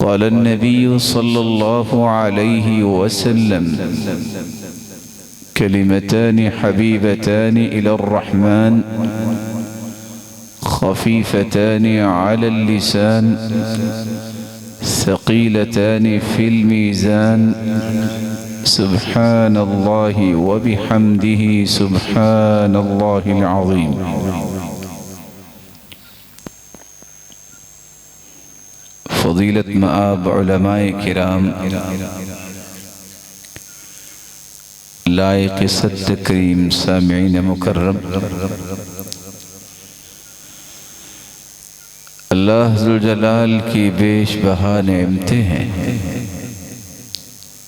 क़ाल अन्नबी सल्लल्लाहु अलैहि वसल्लम कलिमतानि हबीबतानि इलर रहमान खफीफतानि अलल लिसान सक़ीलतानि फिल मीज़ान सुब्हानल्लाहि व बिहम्दिही सुब्हानल्लाहिल अज़ीम। फ़ज़ीलत मआब उलमाए किराम, लाइक़ सद्द करीम सामिईन मुकर्रम, अल्लाह ज़ुल जलाल की बेशबहा नेमतें हैं,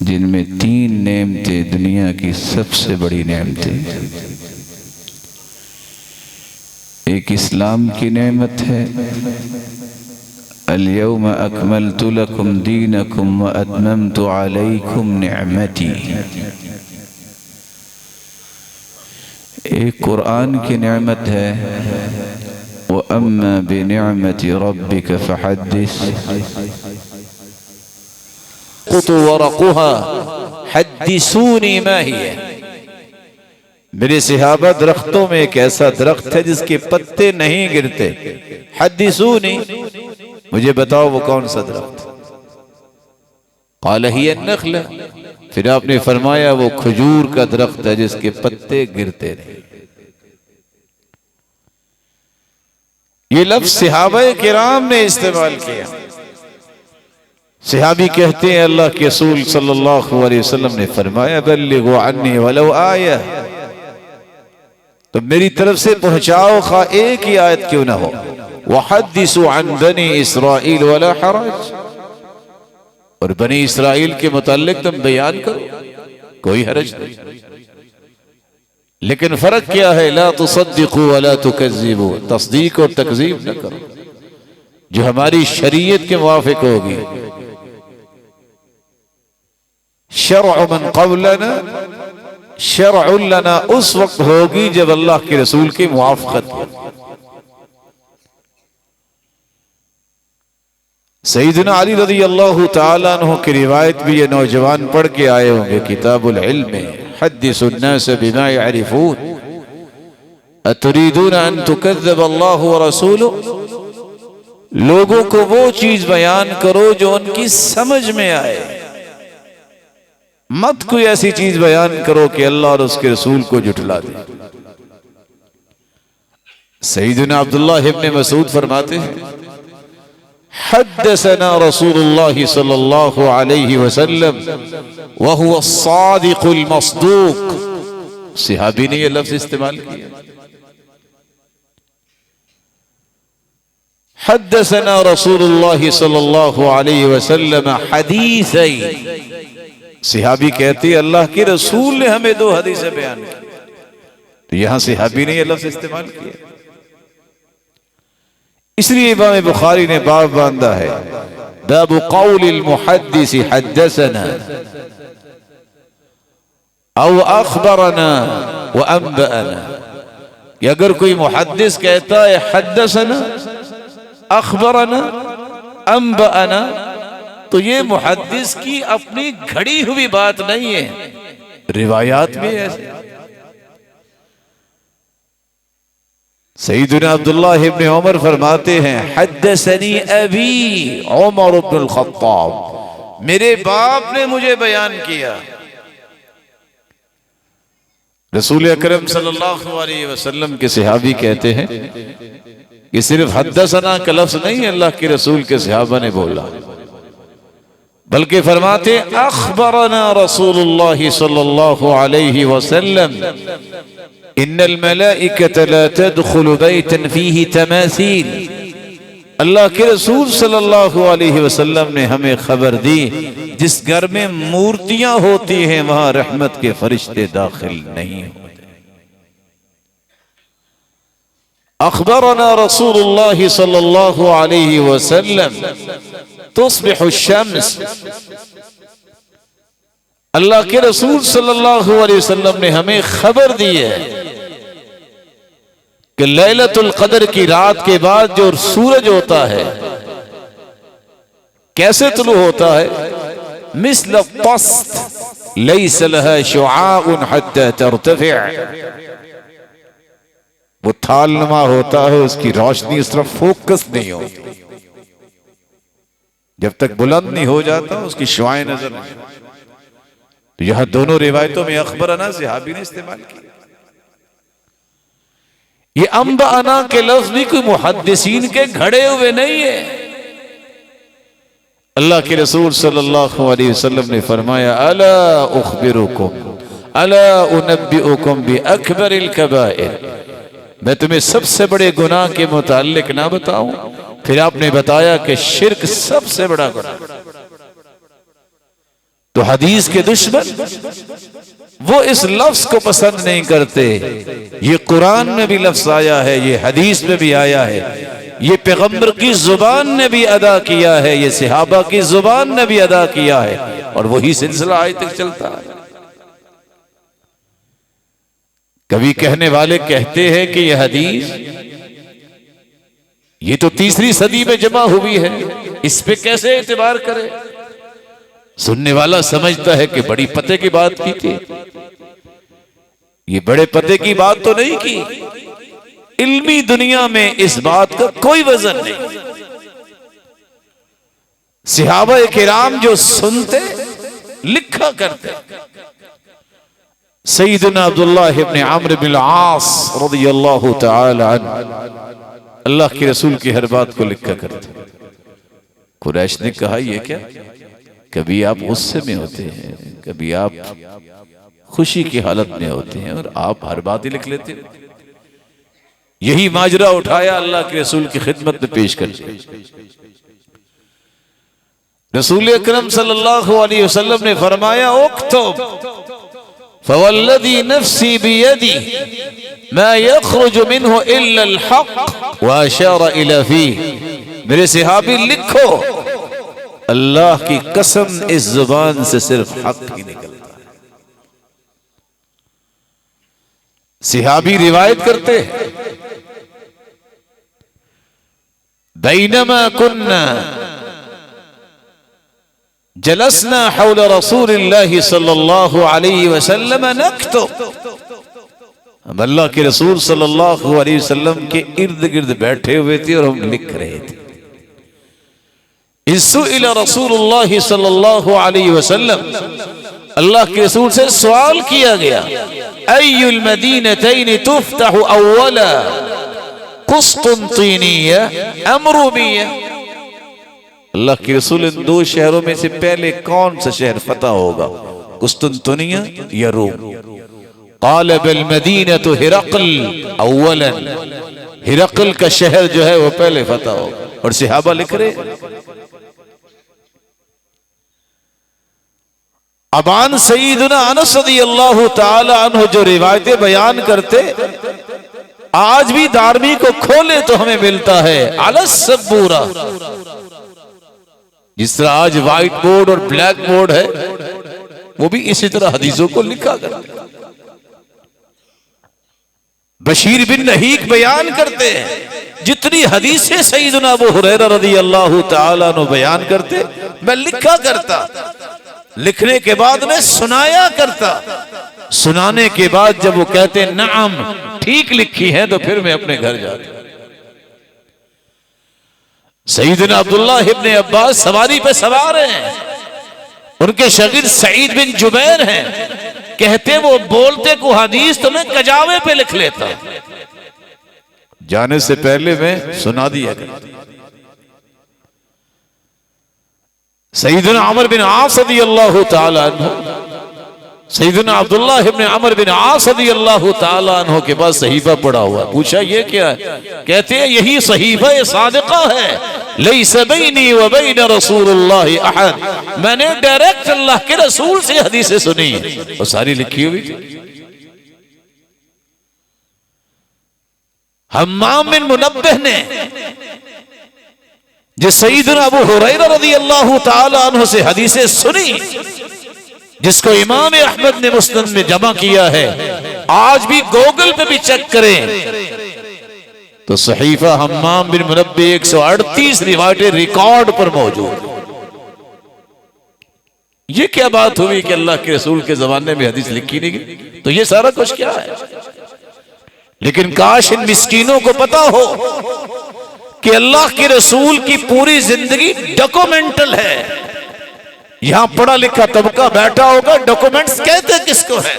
जिनमें 3 नेमतें दुनिया की सबसे बड़ी नेमतें। एक इस्लाम की नेमत है, अल-यौम अकमलतु लकुम दीनकुम व अतममतु अलैकुम निअमती। एक कुरान की नेमत है, व अम्मा बिनिअमति रब्बिक फहद्दिस। कुतु वरकुहा हद्दिसूनी मा हिय। मेरे सहाबा दरख्तों में एक ऐसा दरख्त है जिसके पत्ते नहीं गिरते। हद्दिसूनी, मुझे बताओ वो कौन सा दरख्त। क़ाल हिय अन्नख़्ल, फिर आपने फरमाया वो खजूर का दरख्त है जिसके पत्ते गिरते नहीं। ये लफ्ज़ सहाबाए किराम ने इस्तेमाल किया। सहाबी कहते हैं अल्लाह के रसूल सल्लल्लाहु अलैहि वसल्लम ने फरमाया बल्लिगु अन्नी वलौ आया, तो मेरी तरफ से पहुंचाओ खा एक ही आयत क्यों ना हो। वहद्दिसु अन बनी इस्राइल वला हरज, और बनी इस्राइल के मुताल्लिक तुम बयान करो, कोई हरज नहीं। लेकिन फर्क क्या है, ला तुसद्दिकु वला तुकज़्ज़िबु, तस्दीक और तकज़ीब न करो, जो हमारी शरीयत के मुवाफिक होगी। शरअ मन क़ब्लना शरअन लना उस वक्त होगी जब अल्लाह के रसूल की मुवाफ़क़त हो। सैयदना अली रज़ियल्लाहु ताला अन्हु की रिवायत भी ये नौजवान पढ़ के आए होंगे किताबुल इल्म में, हद्दिसुन नास बिमा यअरिफून अतुरीदून अन तुकज़्ज़ब अल्लाहु व रसूलुहु। लोगों को वो चीज बयान करो जो उनकी समझ में आए, मत कोई ऐसी चीज बयान करो कि अल्लाह और उसके रसूल को जुटला दे। सैयदना अब्दुल्लाह इब्न मसूद फरमाते हैं हद्दसना रसूलुल्लाह सल्लल्लाहु अलैहि वसल्लम व हुवा अस्सादिकुल मस्दूक। सहाबी ने यह लफ्ज इस्तेमाल किया, हद्दसना रसूलुल्लाह सल्लल्लाहु अलैहि वसल्लम हदीसैन। सहाबी कहती अल्लाह के रसूल ने हमें 2 हदीसें बयान की, तो यहां सहाबी ने यह लफ्ज इस्तेमाल किया। इसलिए इमाम बुखारी ने बाब बांधा है, बाब क़ौलिल मुहद्दिस हद्दसना औ अख़बरना व अंबअना। कि अगर कोई मुहद्दिस कहता है हद्दसना, अख़बरना, अंबअना, तो ये मुहद्दिस की अपनी घड़ी हुई बात नहीं है, रिवायात में ऐसे। सैयदना अब्दुल्लाह इब्न उमर फरमाते हैं हद्दसनी अबी उमर इब्न अल-खत्ताब, मेरे बाप ने मुझे बयान किया। रसूल अकरम सल्लल्लाहु अलैहि वसल्लम के सहाबी कहते हैं कि सिर्फ हद्दसना का लफ्ज नहीं अल्लाह के रसूल के सहाबा ने बोला, बल्कि फरमाते अख़बरना रसूलुल्लाह सल्लल्लाहु अलैहि वसल्लम इन्नल मलाइकत ला तदखुलु बैतन फीही तमासील। अल्लाह के रसूल सल्लल्लाहु अलैहि वसल्लम ने हमें खबर दी जिस घर में मूर्तियां होती हैं वहां रहमत के फरिश्ते दाखिल नहीं होते। अख़बरना रसूलुल्लाह सल्लल्लाहु अलैहि वसल्लम तुस्बिहु शम्स। अल्लाह के रसूल सल्लल्लाहु अलैहि वसल्लम ने हमें खबर दी है कि लैलतुल क़द्र की रात के बाद जो सूरज होता है, कैसे तुलू होता है? मिस्ल तस्त लैस लहा शुआउन हत्ता तर्तफिअ, वो थालनुमा होता है, उसकी रोशनी उस तरफ फोकस नहीं होती, जब तक बुलंद नहीं हो जाता उसकी शुआएं नजर नहीं। तो यहां दोनों रिवायतों में अखबरना सहाबी ने इस्तेमाल किया। ये अंबाना के लफ्ज भी कोई मुहद्दिसीन के घड़े हुए नहीं है। अल्लाह के रसूल सल्लल्लाहु अलैहि वसल्लम ने फरमाया, अला उखबिरुकुम अला उनब्बिउकुम बि अकबरिल कबाइर, मैं तुम्हें सबसे बड़े गुनाह के मुताल्लिक ना बताऊं? फिर आपने बताया कि शिर्क सबसे बड़ा गुनाह। तो हदीस के दुश्मन वो इस लफ्ज को पसंद नहीं करते। ये कुरान में भी लफ्ज आया है, ये हदीस में भी आया है, ये पैगंबर की जुबान ने भी अदा किया है, ये सहाबा की जुबान ने भी अदा किया है, और वही सिलसिला आज तक चलता है। कभी कहने वाले कहते हैं कि यह हदीस ये तो 3री सदी में जमा हुई है, इस पे कैसे एतबार करे? सुनने वाला समझता है कि बड़ी पते की बात की थी। ये बड़े पते की बात तो नहीं की। इल्मी दुनिया में इस बात का कोई वजन नहीं। सहाबा किराम जो सुनते लिखा करते। सैयदना अब्दुल्लाह इब्न अम्र बिन आस रज़ियल्लाहु तआला अन्हु अल्लाह के रसूल की हर बात को लिखा करते। कुरैश ने कहा, ये क्या? कभी आप गुस्से में होते हैं, कभी आप खुशी की हालत में होते हैं, और आप हर बात ही लिख लेते हैं। यही माजरा उठाया, अल्लाह के रसूल की खिदमत में पेश कर दिया। रसूल अकरम सल्लल्लाहु अलैहि वसल्लम ने फरमाया, उक्तुब फवल्लज़ी नफ्सी बियदी मा यख़रुजु मिन्हु इल्ला अल हक़ व अशारा इला फीह, मेरे सहाबी लिखो, अल्लाह की कसम इस जुबान से सिर्फ हक ही निकलता है। सहाबी रिवायत करते हैं, बैनमा कुन्ना जलसना हौला रसूलिल्लाहि सल्लल्लाहु अलैहि वसल्लम नक्तुब, हम अल्लाह के रसूल सल्लल्लाहु अलैहि वसल्लम के इर्द गिर्द बैठे हुए थे और हम लिख रहे थे। इस्सुइला रसूलुल्लाह सल्लल्लाहु अलैहि वसल्लम, अल्लाह के रसूल से सवाल किया गया, अय्युल मदीनतैन तुफ्तहु अव्वला कुस्तुंतीनिया अम रूमिया, अल्लाह के रसूल इन 2 शहरों में से पहले कौन सा शहर फतह होगा, कुस्तुंतनिया या रोम? क़ाल बल मदीनतु हिरक़ल अव्वलन, हिरक़ल का शहर जो है वो पहले फतह होगा। और सहाबा लिख रहे। अबान सईदना अनस रज़ियल्लाहु ताला अन्हु जो रिवायतें बयान करते, आज भी दारमी को खोले तो हमें मिलता है अलस सबूरा। जिस तरह आज व्हाइट बोर्ड और ब्लैक बोर्ड है, वो भी इसी तरह हदीसों को लिखा करते। बशीर बिन नहीक बयान करते हैं, जितनी हदीसें सईदना अबू हुरैरा रज़ियल्लाहु ताला अन्हु बयान करते, मैं लिखा करता, लिखने के बाद मैं सुनाया करता, सुनाने के बाद जब वो कहते नाम ठीक लिखी है, तो फिर मैं अपने घर जाता। सईदना अब्दुल्लाह इब्न अब्बास सवारी पे सवार हैं, उनके शागिर्द सईद बिन जुबैर हैं, कहते वो बोलते को हदीस तो मैं कजावे पे लिख लेता, जाने से पहले मैं सुना दिया करता। सईदना अमर बिन आस रज़ियल्लाहु ताला अन्हु, सईदना अब्दुल्लाह इब्न अमर बिन आस रज़ियल्लाहु ताला अन्हु के पास सहीफा पड़ा हुआ। पूछा ये क्या है? कहते हैं यही सहीफा सादिका है, लैसा बैनी व बैन रसूलिल्लाहि अहद, मैंने डायरेक्ट अल्लाह के रसूल से हदीसें सुनी और सारी लिखी हुई थी। हम्माम बिन मुनब्बिह ने जो सईदना अबू हुरैरा रज़ियल्लाहु ताला अन्हु से हदीसें सुनी, जिसको इमाम अहमद ने मुस्नद में जमा किया है, आज भी गूगल पे भी चेक करें तो सहीफा हम्माम बिन मुनब्बिह 138 रिवायतें रिकॉर्ड पर मौजूद। ये क्या बात हुई कि अल्लाह के रसूल के जमाने में हदीस लिखी नहीं गई? तो ये सारा कुछ क्या है? लेकिन काश इन मिस्कीनों को पता हो कि अल्लाह के रसूल की पूरी जिंदगी डॉक्यूमेंटल है। यहां पढ़ा लिखा तबका बैठा होगा, डॉक्यूमेंट्स कहते किसको है?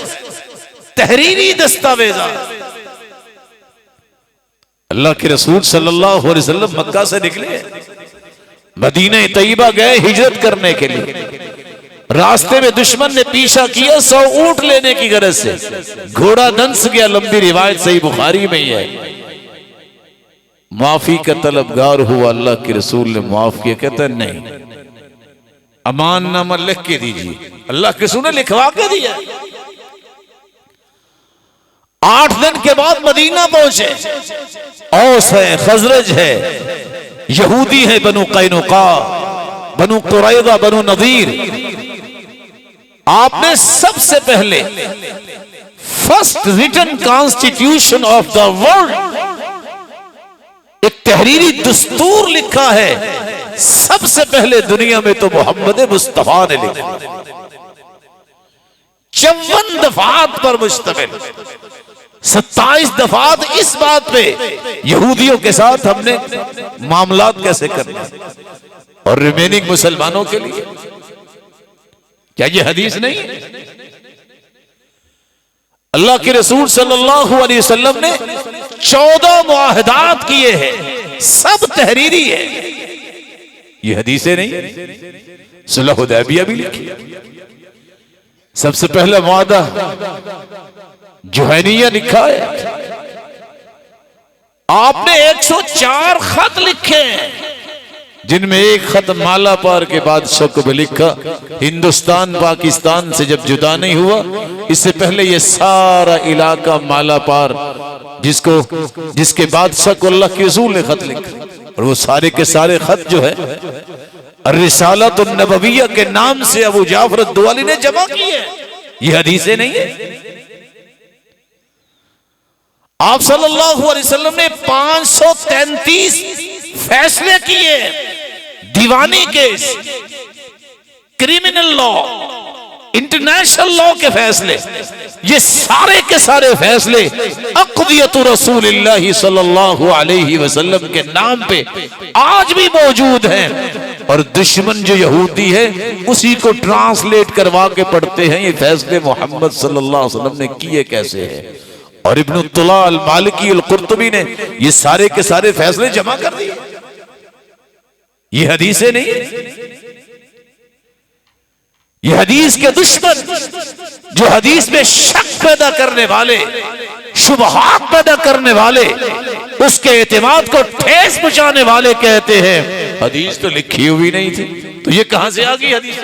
तहरीरी दस्तावेजा। अल्लाह के रसूल सल्लल्लाहु अलैहि वसल्लम मक्का से निकले, मदीना तैयबा गए हिजरत करने के लिए। रास्ते में दुश्मन ने पीछा किया 100 ऊंट लेने की गरज से, घोड़ा दंस गया। लंबी रिवायत सही बुखारी में ही है। माफी का तलबगार हुआ, अल्लाह के रसूल ने माफ किया। कहता है नहीं, अमाननामा लिख के दीजिए। अल्लाह के रसूल ने लिखवा के दिया। 8 दिन के बाद मदीना पहुंचे। औस है, खजरज है, यहूदी है, बनु कैनुका, बनु कुरैज़ा, बनु नज़ीर। आपने सबसे पहले first written constitution of the world, एक तहरीरी दस्तूर लिखा है। सबसे पहले दुनिया में तो मोहम्मद मुस्तफा ने लिखा। 54 दफात पर मुश्तमिल, 27 दफात इस बात पे यहूदियों के साथ हमने मामलात कैसे करने, और रिमेनिंग मुसलमानों के लिए। क्या ये हदीस नहीं है? अल्लाह के रसूल सल्लल्लाहु अलैहि वसल्लम ने 14 मुआहदात किए हैं, सब तहरीरी है। ये हदीसें नहीं। सुलह हुदैबिया भी लिखी। सबसे पहला मुआहदा जुहैनिया लिखा है। आपने 104 खत लिखे हैं, जिनमें एक खत मालापार के बादशाह को भी लिखा। हिंदुस्तान पाकिस्तान से जब जुदा नहीं हुआ, इससे पहले ये सारा इलाका मालापार, जिसके बादशाह को अल्लाह के रसूल ने खत लिखा। और वो सारे के सारे खत जो है रिसालत नबविया के नाम से अबू जाफर दुआली ने जमा किए। ये हदीसें नहीं है। आप सल्लल्लाहु अलैहि वसल्लम ने 533 फैसले किए, दीवानी case, criminal law, international law के फैसले। ये सारे के सारे फैसले अक़दियत रसूलिल्लाह सल्लल्लाहु अलैहि वसल्लम के नाम पे आज भी मौजूद हैं। और दुश्मन जो यहूदी है उसी को ट्रांसलेट करवा के पढ़ते हैं ये फैसले मोहम्मद सल्लल्लाहु अलैहि वसल्लम ने किए कैसे हैं। और इब्न तुला अल मालिकी अल कुर्तुबी ने ये सारे के सारे फैसले जमा कर दिए। ये हदीसें नहीं है। ये हदीस के दुश्मन, जो हदीस में शक पैदा करने वाले, शुबहात पैदा करने वाले, उसके एतमाद को ठेस पहुंचाने वाले कहते हैं हदीस तो लिखी हुई नहीं थी। तो ये कहां से आ गई हदीस?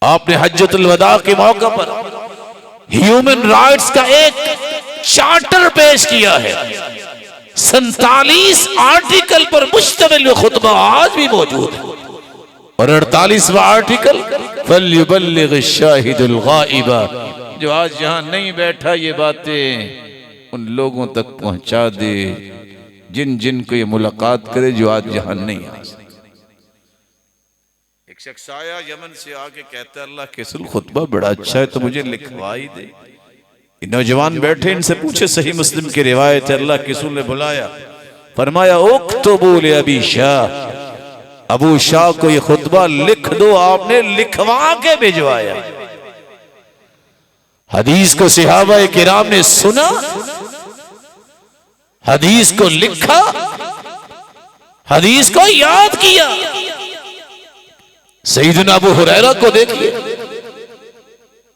आपने हज्जतुल वदा के मौका पर ह्यूमन राइट्स का एक चार्टर पेश किया है। 47 आर्टिकल पर मुश्तमिल खुतबा आज भी मौजूद है। और 48वां आर्टिकल फल्युबल्लिग शाहिदुल गाइबा, जो आज यहां नहीं बैठा ये बातें उन लोगों तक पहुंचा दे जिन जिन को ये मुलाकात करे जो आज यहां नहीं आ सकते। एक शख्स आया यमन से आके कहता है अल्लाह के रसूल खुतबा बड़ा अच्छा है तो मुझे लिखवा ही दे। नौजवान बैठे, इनसे पूछे, सही मुस्लिम की रिवायत है, अल्लाह के रसूल ने बुलाया, फरमाया उक्तबू ले अबी शाह, अबू शाह को ये खुतबा लिख दो। आपने लिखवा के भिजवाया। हदीस को सहाबा किराम ने सुना, हदीस को लिखा, हदीस को याद किया। सईदना अबू हुरैरा को देखिए,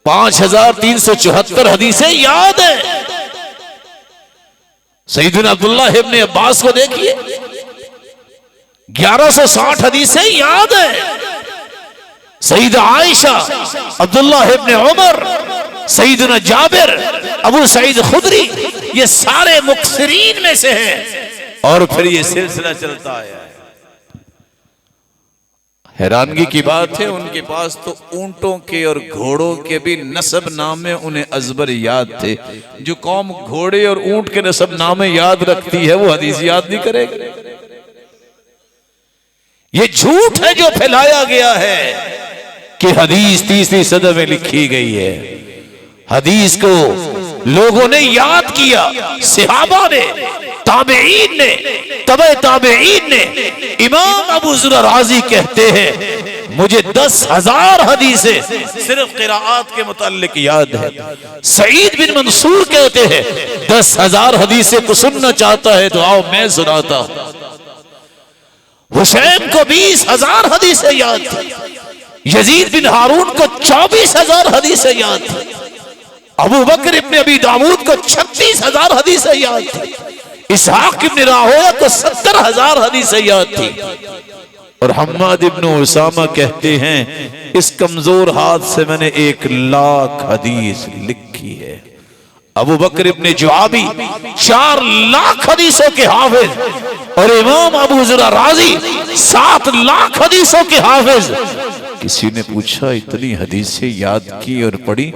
5374 हदीसें याद है। सईदना अब्दुल्लाह इब्ने अब्बास को देखिए, 1160 हदीसें याद है। सईदा आयशा, अब्दुल्लाह इब्ने उमर, सईदना जाबिर, अबू सईद खुदरी, ये सारे मुक्सिरीन में से हैं। और फिर ये सिलसिला चलता आया है। हैरानगी की बात है, उनके पास तो ऊंटों के और घोड़ों के भी नसब नामे उन्हें अजबर याद थे। जो कौम घोड़े और ऊंट के नसब नामे याद रखती है वो हदीस याद नहीं करेगी। ये झूठ है जो फैलाया गया है। कि हदीस तीसरी सदी में लिखी गई है। हदीस को लोगों ने याद किया, सहाबा ने, ताबईन ने, तबे ताबईन ने। इमाम अबू ज़ुर राज़ी कहते हैं मुझे 10,000 हदीसें सिर्फ क़िराअत के मुताल्लिक याद है। सईद बिन मंसूर कहते हैं 10,000 हदीसें को सुनना चाहता है तो आओ मैं सुनाता हूं। हुसैन को 20,000 हदीसें याद थी। यजीद बिन हारून को 24,000 हदीसें याद थी। अबू बकर इब्ने अबी दाऊद को 36,000 हदीसें याद थी। इसहाक इब्ने राहोया को 70,000 हदीसें याद थी। और हम्माद इब्ने उसामा कहते हैं इस कमजोर हाथ से मैंने 1,00,000 हदीस लिखी है। अबू बकर इब्ने जुआबी 4,00,000 हदीसों के हाफिज और इमाम अबू ज़ुर राज़ी 7,00,000 हदीसों के हाफिज। किसी ने पूछा इतनी हदीसें याद की और पढ़ी,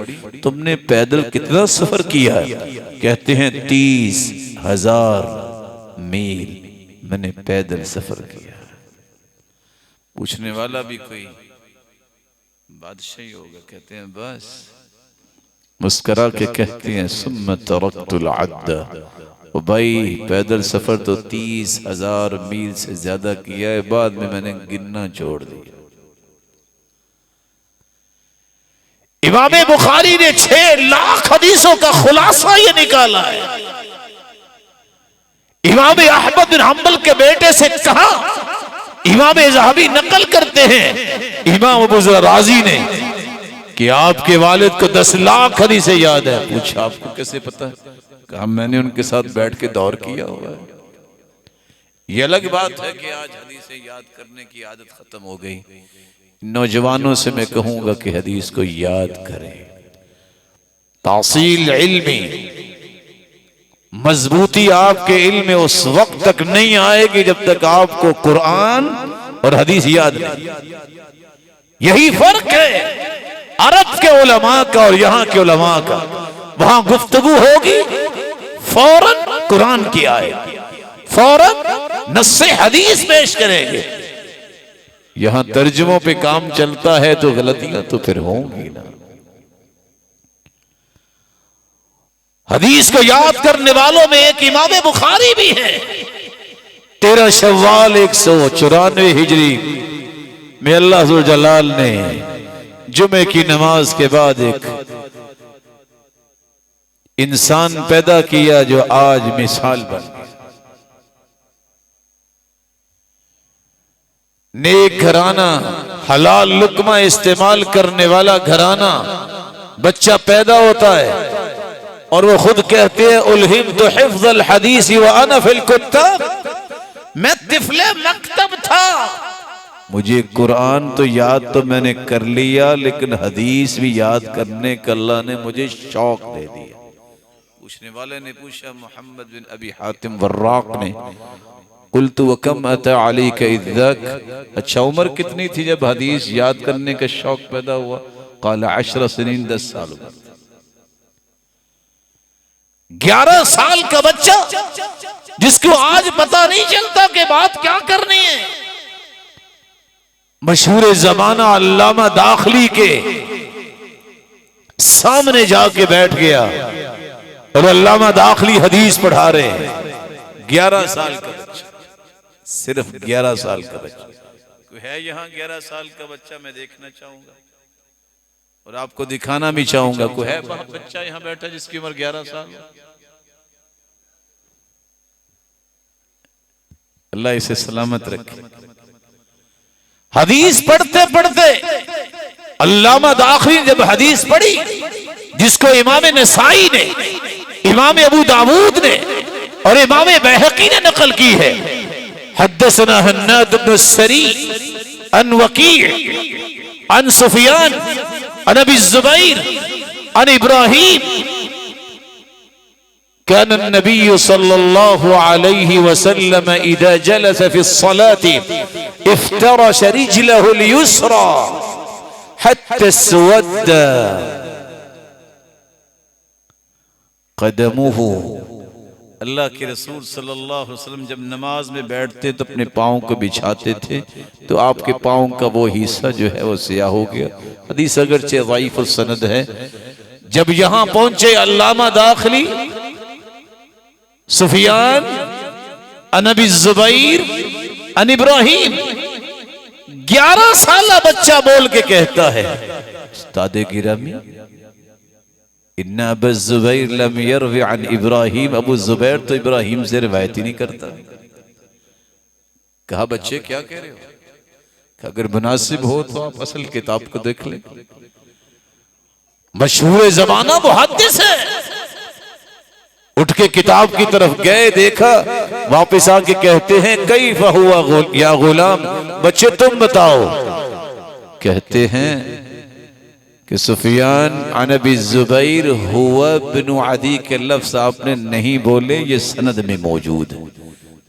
तुमने पैदल कितना सफर किया है? कहते हैं 30,000 मील मैंने पैदल सफर किया। पूछने वाला भी कोई बादशाह ही होगा। कहते हैं बस मुस्करा के कहते हैं सुम्मा तरक्तुल अद्दा। ओ भाई पैदल सफर तो 30,000 मील से ज्यादा किया है, बाद में मैंने गिनना छोड़ दिया। इमाम बुखारी ने 6,00,000 हदीसों का खुलासा ये निकाला है। इमाम अहमद बिन हंबल के बेटे से कहा, इमाम ज़हाबी नकल करते हैं इमाम अबू ज़ुर राज़ी ने कि आपके वालिद को 10,00,000 हदीसें याद है। पूछा आपको कैसे पता है? कहा मैंने उनके साथ बैठ के दौर किया हुआ है। ये अलग बात है कि आज हदीसें याद करने की आदत खत्म हो गई। नौजवानों से मैं कहूंगा कि हदीस को याद करें। तासील इल्मी, मजबूती आपके इल्म में उस वक्त तक नहीं आएगी जब तक आपको कुरान और हदीस याद नहीं। यही फर्क है अरब के उलमा का और यहां के उलमा का। वहां गुफ्तगू होगी फौरन कुरान की आयत, फौरन नस्से हदीस पेश करेंगे। यहां तर्जुमों पे काम चलता है तो गलतियां तो फिर होंगी ना। हदीस को याद करने वालों में एक इमाम बुखारी भी है। 13 शव्वाल 194 हिजरी में अल्लाह ज़ुल जलाल ने जुमे की नमाज के बाद एक इंसान पैदा किया जो आज मिसाल बन गया। नेक घराना, हलाल लुक्मा इस्तेमाल करने वाला घराना, बच्चा पैदा होता है और वो खुद कहते हैं उल्हिम तो हिफ्ज़ल हदीस व अना फिल कुत्तब। मैं तिफले मकतब था, मुझे कुरान तो याद तो मैंने कर लिया लेकिन हदीस भी याद करने का अल्लाह ने मुझे शौक दे दिया। पूछने वाले ने पूछा मोहम्मद बिन अबी हातिम वर्राक ने, कुल्तु व कम अता अलैका इज़्ज़क, अच्छा उम्र कितनी थी जब हदीस याद करने का शौक पैदा हुआ? क़ाल 10 सनीन, 10 साल। 11 साल का बच्चा जिसको आज पता नहीं चलता कि बात क्या करनी है। मशहूर जमाना अल्लामा दाखिली के सामने जाके बैठ गया और अल्लामा दाखिली हदीस पढ़ा रहे हैं। 11 साल का बच्चा, सिर्फ 11 साल का बच्चा। कोई है यहाँ 11 साल का बच्चा? मैं देखना चाहूंगा और आपको दिखाना भी चाहूंगा। कोई है बच्चा यहाँ बैठा जिसकी उम्र 11 साल? अल्लाह इसे सलामत रखे। हदीस पढ़ते पढ़ते अल्लामा दाखिली जब हदीस पढ़ी जिसको इमाम नसाई ने, इमाम अबू दाऊद ने और इमाम बैहकी ने नकल की है। हद्दसना हन्नाद इब्न सरी अन वकी' अन सुफियान अन अबी ज़ुबैर अन इब्राहीम कान नबी सल्लल्लाहु अलैहि वसल्लम इज़ा जलस फी अस्सलाति इफ्तरश रिजलहु अल-युस्रा हत्ता इस्वद्दा क़दमुहु अल्लाह के रसूल सल्लल्लाहु अलैहि वसल्लम जब नमाज में बैठते तो अपने पाँव को बिछाते थे तो आपके पाँव का वो हिस्सा जो है वो सियाह हो गया। हदीस अगरचे ज़ईफ़ सनद है। जब यहां पहुंचे अल्लामा दाखिली, सुफियान अन अबी ज़ुबैर अन इब्राहीम, 11 साल बच्चा बोल के कहता है उस्ताद गिरामी इन्ना अबू ज़ुबैर लम यरवी अन इब्राहीम, अबू ज़ुबैर तो इब्राहीम से रिवायत ही नहीं करता। कहा बच्चे क्या कह रहे हो? अगर मुनासिब हो तो आप असल किताब को देख लें। मशहूर जमाना मुहद्दिस है। उठ के किताब की तरफ गए, देखा, वापस आके कहते हैं कैफ़ हुआ या गुलाम, बच्चे तुम बताओ। कहते हैं कि सुफियान अन अबी ज़ुबैर हुआ बिन अदी के लफ्ज़ आपने नहीं बोले, ये सनद में मौजूद है।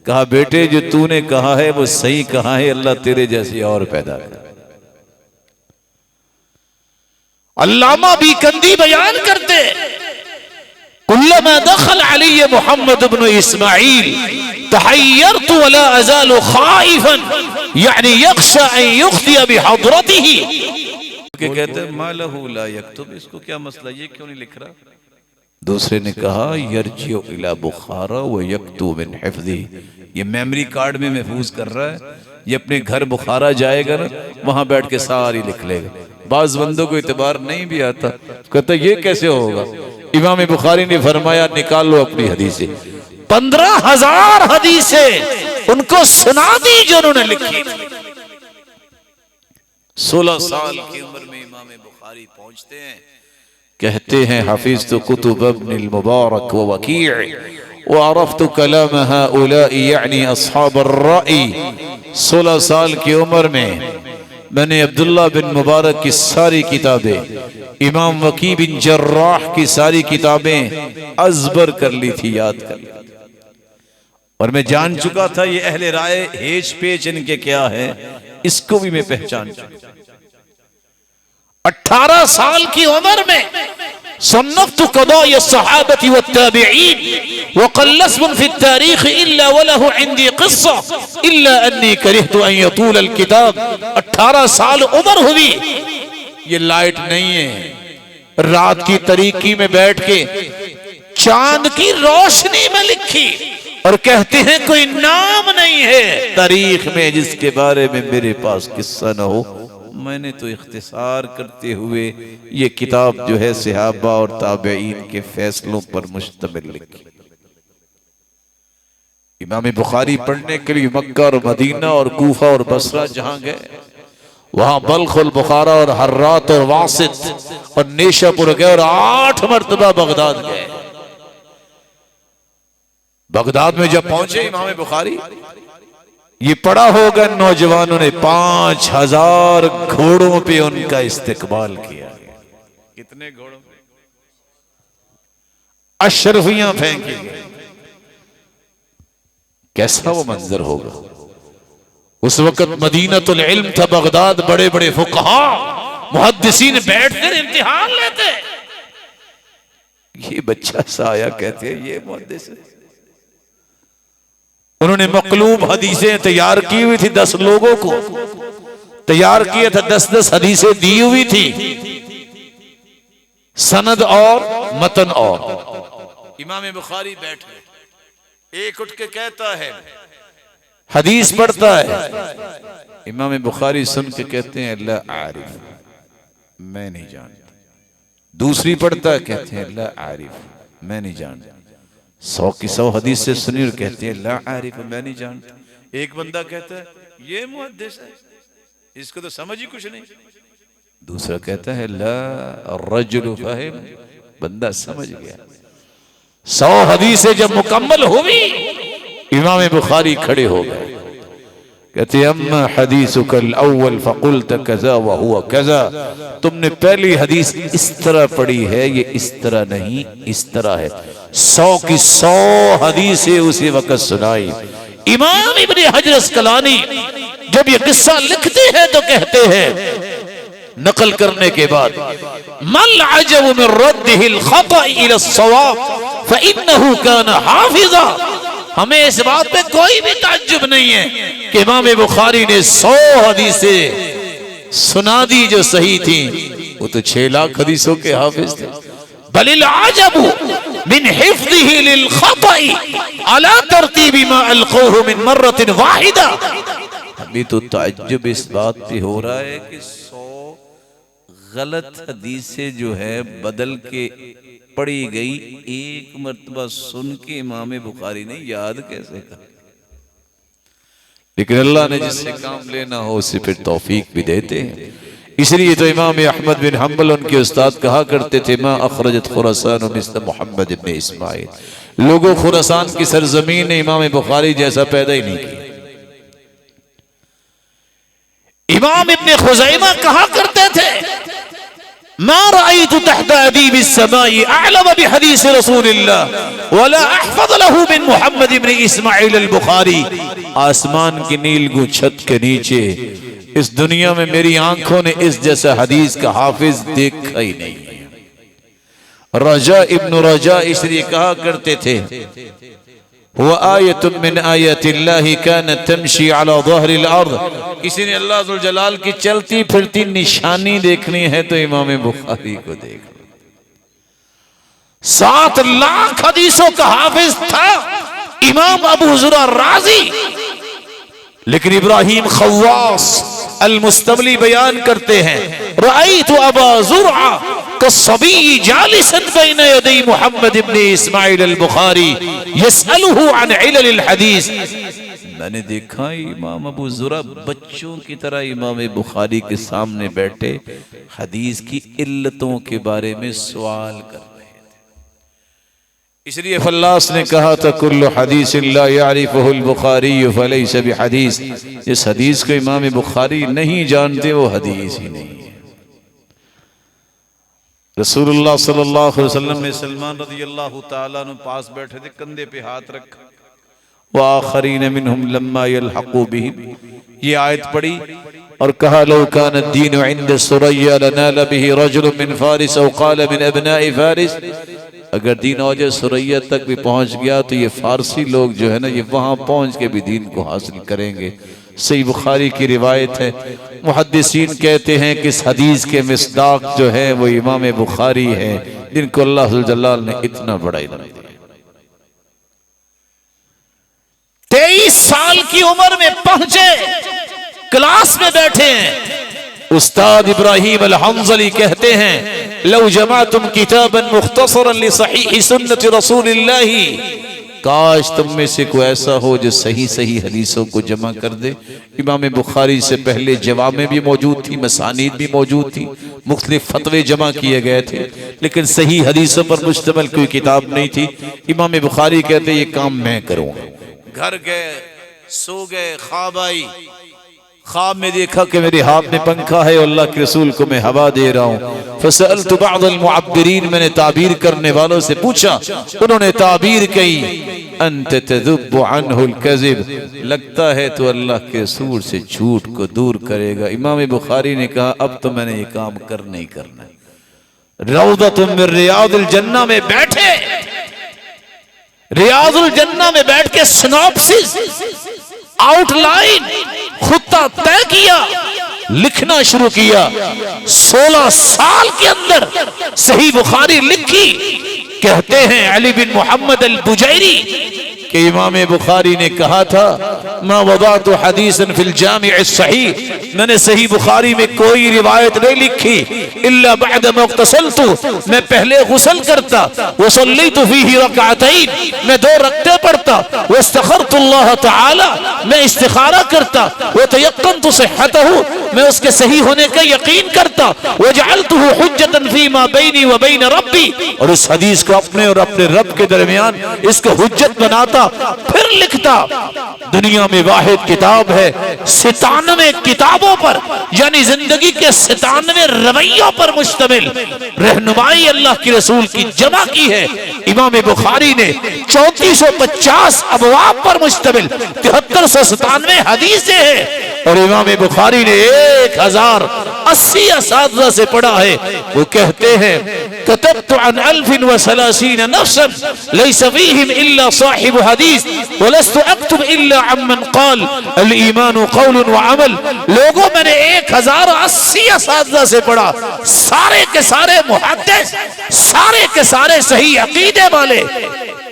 कहा बेटे जो तूने कहा है वो सही कहा है, अल्लाह तेरे जैसे और पैदा कर। अल्लामा बीकंदी बयान करते कुल्लमा दखल अलैहि मुहम्मद इब्न इस्माईल तहय्यरतु वला अज़ालु खाइफन यानी यख्शा अन युख्तिया बिहदरतिही। कहते हैं मालहू ला यक्तुब, इसको क्या मसला, ये क्यों नहीं लिख रहा? दूसरे ने कहा यरजिउ इला बुखारा व यक्तु मिन हिफ्ज़ी, ये मेमोरी कार्ड में महफूज कर रहा है, ये अपने घर बुखारा जाएगा ना, वहां बैठ के सारी लिख लेगा। बाज बंदों को इतबार नहीं भी आता, कहता ये कैसे होगा? इमाम बुखारी ने फरमाया निकालो अपनी हदीसें, 15,000 हदीसें उनको सुना दी जो उन्होंने लिखी। 16 साल की उम्र में इमाम बुखारी पहुंचते हैं, कहते हैं हाफिज तो कुतुब इब्नुल मुबारक व वकीअ व अरफ्तु कलाम हाउलाई यानी अस्हाब अर्राई। 16 साल की उम्र में मैंने अब्दुल्ला बिन मुबारक की सारी किताबें, इमाम वकी बिन जर्राह की सारी किताबें अज़बर कर ली थी, याद कर ली, और मैं जान चुका था ये अहले राय हेज पेच इनके क्या है, इसको भी मैं पहचान चुका। 18 साल की उम्र में सन्नफ़्तु क़दाया सहाबती व ताबिईन व क़ल्लस्म फ़ी तारीख़ इल्ला वलहु इंदी क़िस्सा इल्ला अन्नी करिहतु अन यतूल अल किताब। 18 साल उम्र हुई, ये लाइट नहीं है, रात की तरीकी में बैठ के चांद की रोशनी में लिखी, और कहते हैं कोई नाम नहीं है तारीख में जिसके बारे में मेरे पास किस्सा न हो। मैंने तो इख्तिसार करते हुए ये किताब जो है सहाबा और ताबईन के फैसलों पर मुश्तमिल लिखी। इमाम बुखारी पढ़ने के लिए मक्का और मदीना और कूफा और बसरा जहां गए, वहां बल्ख और बुखारा और हर्रात और वासित और नेशापुर गए, और 8 मरतबा बगदाद गए। बगदाद में जब पहुंचे इमाम बुखारी, ये पड़ा होगा नौजवानों ने 5,000 घोड़ों पे उनका इस्तेकबाल किया। कितने घोड़ों पे? अशरफियां फेंकी गई। कैसा वो मंजर होगा? उस वक्त मदीनतुल इल्म था बगदाद, बड़े बड़े फुकहा मुहद्दिसीन बैठकर इम्तिहान लेते। ये बच्चा सा आया, कहते हैं ये मुहद्दिस है। उन्होंने मकलूब हदीसें तैयार की हुई थी, 10 लोगों को तैयार किया था, 10-10 हदीसें दी हुई थी, सनद और मतन। और इमाम बुखारी बैठे, एक उठ के कहता है, हदीस पढ़ता है, इमाम बुखारी सुन के कहते हैं ला आरिफ, मैं नहीं जानता। दूसरी पढ़ता है, कहते हैं ला आरिफ, मैं नहीं जानता। 100 की 100 हदीस से सुनी और कहते हैं ला आरिफ, मैं नहीं जानता। एक बंदा कहता है ये मुहद्दिस है, इसको तो समझ ही कुछ नहीं। दूसरा कहता है ला रजुल फहिम, बंदा समझ गया। 100 हदीसें जब मुकम्मल हुई, इमाम बुखारी खड़े हो गए, कहते अम्मा हदीसुकल अव्वल फकुल्त कज़ा व हुवा कज़ा, तुमने पहली हदीस इस तरह पढ़ी है, ये इस तरह नहीं, इस तरह है। 100 की 100 हदीसें उसी वक्त सुनाई। इमाम इब्न हजर अस्कलानी जब ये किस्सा लिखते हैं तो कहते हैं नकल करने के बाद, मल अजब मिन रद्दिहिल खता इला सवाब फ़इन्नहु काना हाफ़िज़ा। हमें इस बात पे कोई भी ताज्जुब नहीं है कि इमाम बुखारी ने 100 हदीसें सुना दी जो सही थी, वो तो 6 लाख हदीसों के हाफिज थे। बलिल आजबु मिन हिफ्ज़िही लिल ख़ताई अला तरतीबि मा अलक़ूहु मिन मर्रतिन वाहिदा। अभी तो ताज्जुब इस बात पे हो रहा है कि 100 गलत हदीसें जो है बदल के पढ़ी गई, एक मर्तबा सुन के इमाम बुखारी ने याद कैसे कर। लेकिन अल्लाह ने जिससे काम लेना हो उसे फिर तौफीक भी देते हैं। इसलिए तो इमाम अहमद बिन हम्बल उनके उस्ताद कहा करते थे, मा अखरजत खुरासान मिस्ल मोहम्मद इब्न इस्माइल। लोगों, खुरासान की सरजमीन ने इमाम बुखारी जैसा पैदा ही नहीं किया। इमाम इब्न खुज़ैमा कहा करते थे, मा रअयतु तहत अदीब अस्समाई अअलम बिहदीस रसूलिल्लाह वला अहफज़ लहू मिन मुहम्मद इब्न इस्माइल अल-बुखारी। आसमान की नीलगू छत के नीचे इस दुनिया में मेरी आंखों ने इस जैसा हदीस का हाफिज देखा ही नहीं है। रजा इब्न रजा इसलिए कहा करते थे, हुआ आयतुम मिन आयतिल्लाहि कानत तमशी अला ज़हरिल अर्द। किसी ने अल्लाह ज़ुल जलाल की चलती फिरती निशानी देखनी है तो इमाम बुखारी को देख लो। 7 लाख हदीसों का हाफिज था इमाम अबू ज़ुरा राज़ी। लेकिन इब्राहिम खव्वास अल-मुस्तमली बयान करते हैं, रअयतु अबा ज़ुरआ कसबी जालिसन बैन यदै मुहम्मद इब्न इस्माइल अल-बुखारी यसअलुहु अन इलल हदीस। मैंने देखा इमाम अबू ज़ुरा बच्चों की तरह इमाम बुखारी के सामने बैठे हदीस की इल्लतों के बारे में सवाल कर रहे थे। इसलिए फल्लास ने कहा था, कुल्लु हदीस ला यारिफुहुल बुखारी फलैस बिहदीस। इस हदीस को इमाम बुखारी नहीं जानते वो हदीस ही नहीं है। रसूलुल्लाह सल्लल्लाहु अलैहि वसल्लम ने सलमान रज़ियल्लाहु ताला अन्हु पास बैठे थे, कंधे पे हाथ रखा, व आखरीन मिनहुम लम्मा यल्हक़ू बिहिम। ये आयत पढ़ी और कहा, लौ कान दीनु इंद सुरैया लनाल बिही रजुल मिन फारिस औ क़ाल मिन अबनाइ फारिस। अगर दीन औज सुरैया तक भी पहुंच गया तो ये फारसी लोग जो है ना, ये वहां पहुंच के भी दीन को हासिल करेंगे। सही बुखारी की रिवायत है। मुहद्दिसीन कहते हैं कि इस हदीस के मिस्दाक जो है वो इमाम बुखारी है, जिनको अल्लाह ज़ुल जलाल ने इतना बड़ा इनाम दिया। 23 साल की उम्र में पहुंचे, क्लास में बैठे हैं। उस्ताद इब्राहिम अल-हंज़ली कहते हैं, लौ जमातुम किताबन मुख्तसरन लिसहीह सुन्नत रसूलिल्लाही। काश तुम में से कोई ऐसा हो जो सही सही हदीसों को जमा कर दे। इमाम बुखारी से पहले जवामें भी मौजूद थी, मसानीद भी मौजूद थी, मुख्तलिफ फतवे जमा किए गए थे, लेकिन सही हदीसों पर मुश्तमिल कोई किताब नहीं थी। इमाम बुखारी कहते ये काम मैं करूँगा। घर गए, सो गए, ख्वाब आई, ख्वाब में देखा कि मेरे हाथ में पंखा है और अल्लाह के रसूल को मैं हवा दे रहा हूँ। फसअलतु बअदल मुअब्बिरीन, मैंने ताबीर करने वालों से पूछा, उन्होंने ताबीर कही, अंत तज़ुब्बु अन्हुल कज़िब, लगता है तो अल्लाह के रसूल से झूठ को दूर करेगा। इमाम बुखारी ने कहा, अब तो मैंने ये काम करना ही करना है। रौदतुम मिन रियादिल जन्नह में बैठे, रियाजुल जन्नह में बैठ के सिनॉप्सिस, आउटलाइन, खुत्ता तय किया, लिखना शुरू किया। 16 साल के अंदर सही बुखारी लिखी। कहते हैं अली बिन मोहम्मद अल-बुजैरी कि इमाम बुखारी ने कहा था, मा वदातु हदीसन फिल जामिअ सहीह, मैंने सही बुखारी में कोई रिवायत नहीं लिखी, इल्ला बअद मुग़तसलतु, मैं पहले गुस्ल करता, वसल्लैतु फीही रकअतैन, मैं 2 रकअतें पढ़ता, वस्तखरतुल्लाह तआला, मैं इस्तिखारा करता, वतयक्कनतु सिह्हतहु, मैं उसके सही होने का यकीन करता, वजअलतुहु हुज्जतन फीमा बैनी व बैन रब्बी, और इस हदीस को अपने और अपने रब के दरमियान इसको हुज्जत बनाता पढ़ता फिर लिखता। दुनिया में वाहिद किताब है 97 किताबों पर, यानी जिंदगी के 97 रवैयों पर मुश्तमिल रहनुमाई अल्लाह के रसूल की जमा की है। इमाम बुखारी ने 3450 अबवाब पर मुश्तमिल 7397 हदीसें हैं, और इमाम बुखारी ने 1080 असातिज़ा से पढ़ा है। वो कहते हैं कतब्तु अन अल्फिन व सलासीन नफ्सन लैस फीहिम इल्ला साहिब हदीस व लस्तु अक्तुब इल्ला अम्मन क़ाल अल ईमान क़ौलुन व अमल। लोगों, मैंने 1080 असातिज़ा से पढ़ा, सारे के सारे मुहद्दिस, सारे के सारे सही अकीदे वाले।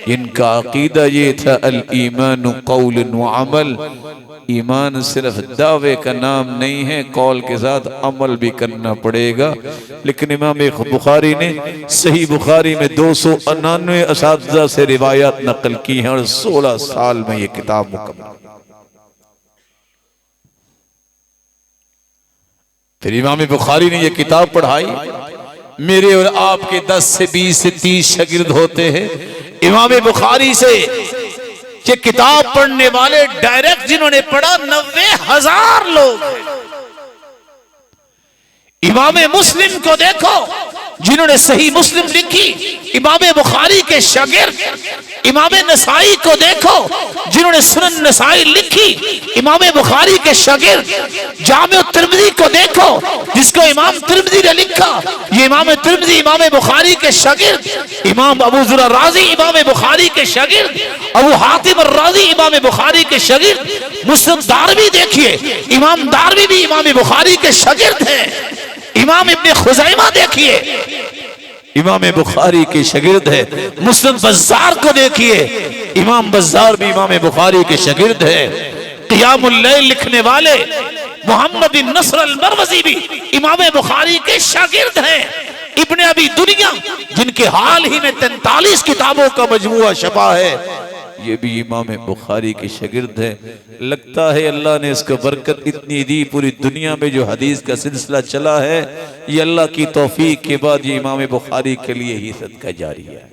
इनका अकीदा ये था अल ईमान क़ौलुन व अमल। ईमान सिर्फ दावे का नाम नहीं है, कौल के साथ अमल भी करना पड़ेगा। लेकिन इमाम बुखारी ने सही बुखारी में 299 असातिज़ा से रिवायत नकल की हैं और 16 साल में ये किताब मुकम्मल। फिर इमाम बुखारी ने ये किताब पढ़ाई। मेरे और आपके 10 से 20 से 30 शागिर्द होते हैं। इमाम बुखारी से ये किताब पढ़ने वाले डायरेक्ट जिन्होंने पढ़ा 90,000 लोग। इमाम मुस्लिम को देखो जिन्होंने सही मुस्लिम लिखी, इमाम बुखारी के शागिर्द। इमाम नसाई को देखो जिन्होंने सुनन नसाई लिखी, इमाम बुखारी के शागिर्द। जामे तिर्मिज़ी को देखो जिसको इमाम तिर्मिज़ी ने लिखा, ये इमाम तिर्मिज़ी इमाम बुखारी के शागिर्द। इमाम अबू ज़ुर राज़ी इमाम बुखारी के शागिर्द। अबू हातिम राज़ी इमाम बुखारी के शागिर्द। मुस्लिम दारवी देखिए, इमाम दारवी भी इमाम बुखारी के शागिर्द हैं। इमाम इब्ने खुज़ैमा देखिए, इमाम बुखारी के शागिर्द है। मुस्लिम बज़्ज़ार को देखिए, इमाम बज़्ज़ार भी इमाम बुखारी के शागिर्द है। क़ियामुल लैल लिखने वाले मोहम्मद बिन नस्र अल-मरवज़ी भी इमाम बुखारी के शागिर्द हैं। इब्ने अबी दुनिया जिनके हाल ही में 43 किताबों का मजमूआ छपा है, ये भी इमाम बुखारी के शागिर्द है। लगता है अल्लाह ने इसको बरकत इतनी दी, पूरी दुनिया में जो हदीस का सिलसिला चला है ये अल्लाह की तौफीक के बाद ये इमाम बुखारी के लिए ही सदका जारी है।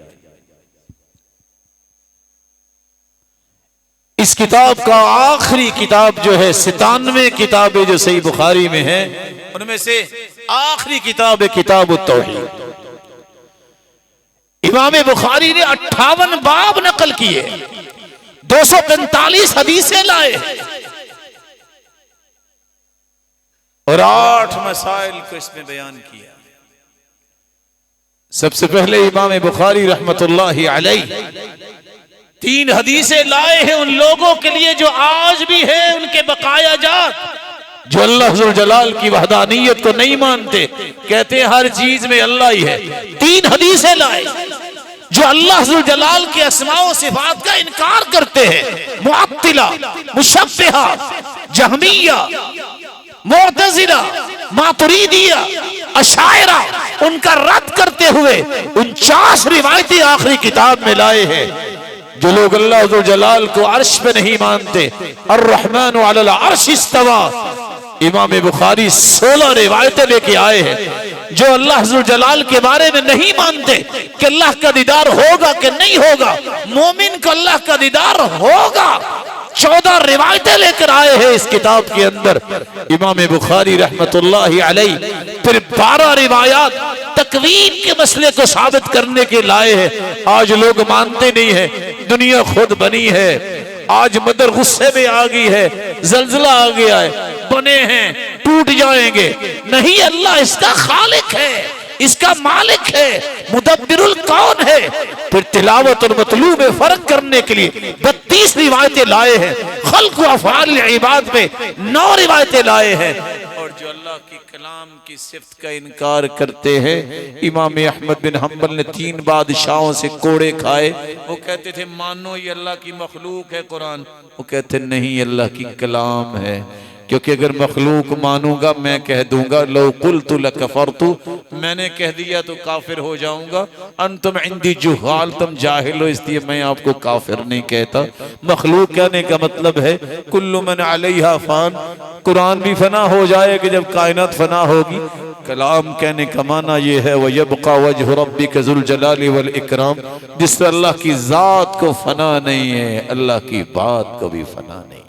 इस किताब का आखिरी किताब जो है, 97 किताबें जो सही बुखारी में है, उनमें से आखिरी किताब है किताब तौहीद। इमाम बुखारी ने 58 बाब नकल किए, 245 हदीसें लाए और 8 मसाइल को इसमें बयान किया। सबसे पहले इमाम बुखारी रहमतुल्लाहि अलैह 3 हदीसें लाए हैं उन लोगों के लिए जो आज भी है उनके बकाया जात, जो अल्लाह ज़ुल जलाल की वहदानियत को नहीं मानते, कहते हैं हर चीज में अल्लाह ही है। 3 हदीसें लाए जो अल्लाह ज़ुल जलाल के अस्मा व सिफात का इनकार करते हैं। मुअत्तिला, मुशब्बिहा, जहमिया, मुअतज़िला, मातुरीदिया, अशायरा, उनका रद्द करते हुए 49 रिवायतें आखिरी किताब में लाए हैं। जो लोग अल्लाह ज़ुल जलाल को अर्श पे नहीं मानते, अर्रहमानु अलल अर्श इस्तवा, इमाम बुखारी 16 रिवायतें लेके आए हैं। जो अल्लाह ज़ुल जलाल के बारे में नहीं मानते कि अल्लाह का दीदार होगा कि नहीं होगा, मोमिन को अल्लाह का दीदार होगा, 14 रिवायतें लेकर आए हैं इस किताब के अंदर इमाम बुखारी रहमतुल्लाहि अलैह। फिर 12 रिवायात तकवीन के मसले को साबित करने के लाए हैं। आज लोग मानते नहीं है, दुनिया खुद बनी है, आज मदर गुस्से में आ गई है, जल्जला आ गया है, बने हैं, टूट जाएंगे। नहीं, अल्लाह इसका खालिक है, इसका मालिक है, मुदब्बिरुल कौन है। फिर तिलावत और मतलूब में फर्क करने के लिए 32 रिवायतें लाए हैं। खल्क़ व अफ़आल इबाद में 9 रिवायतें लाए हैं। और जो अल्लाह की कलाम की सिफ्त का इनकार करते हैं, इमाम अहमद बिन हम्बल ने 3 बादशाहों से कोड़े खाए। वो कहते थे मानो ये अल्लाह की मखलूक है कुरान, वो कहते नहीं अल्लाह की कलाम है। क्योंकि अगर मखलूक मानूंगा मैं कह दूंगा लो कुल्तु लकफरतु, मैंने कह दिया तो काफिर हो जाऊंगा। अंतुम इंदी जुहाल, तुम जाहिल हो इसलिए मैं आपको काफिर नहीं कहता। मखलूक कहने का मतलब है कुल्लु मन अलैहा फान, कुरान भी फना हो जाएगा जब कायनात फना होगी। कलाम कहने का माना यह है व यबका वजहु रब्बिका ज़ुल जलाली वल इकराम, जिससे अल्लाह की जात को फना नहीं है, अल्लाह की बात को भी फना नहीं है।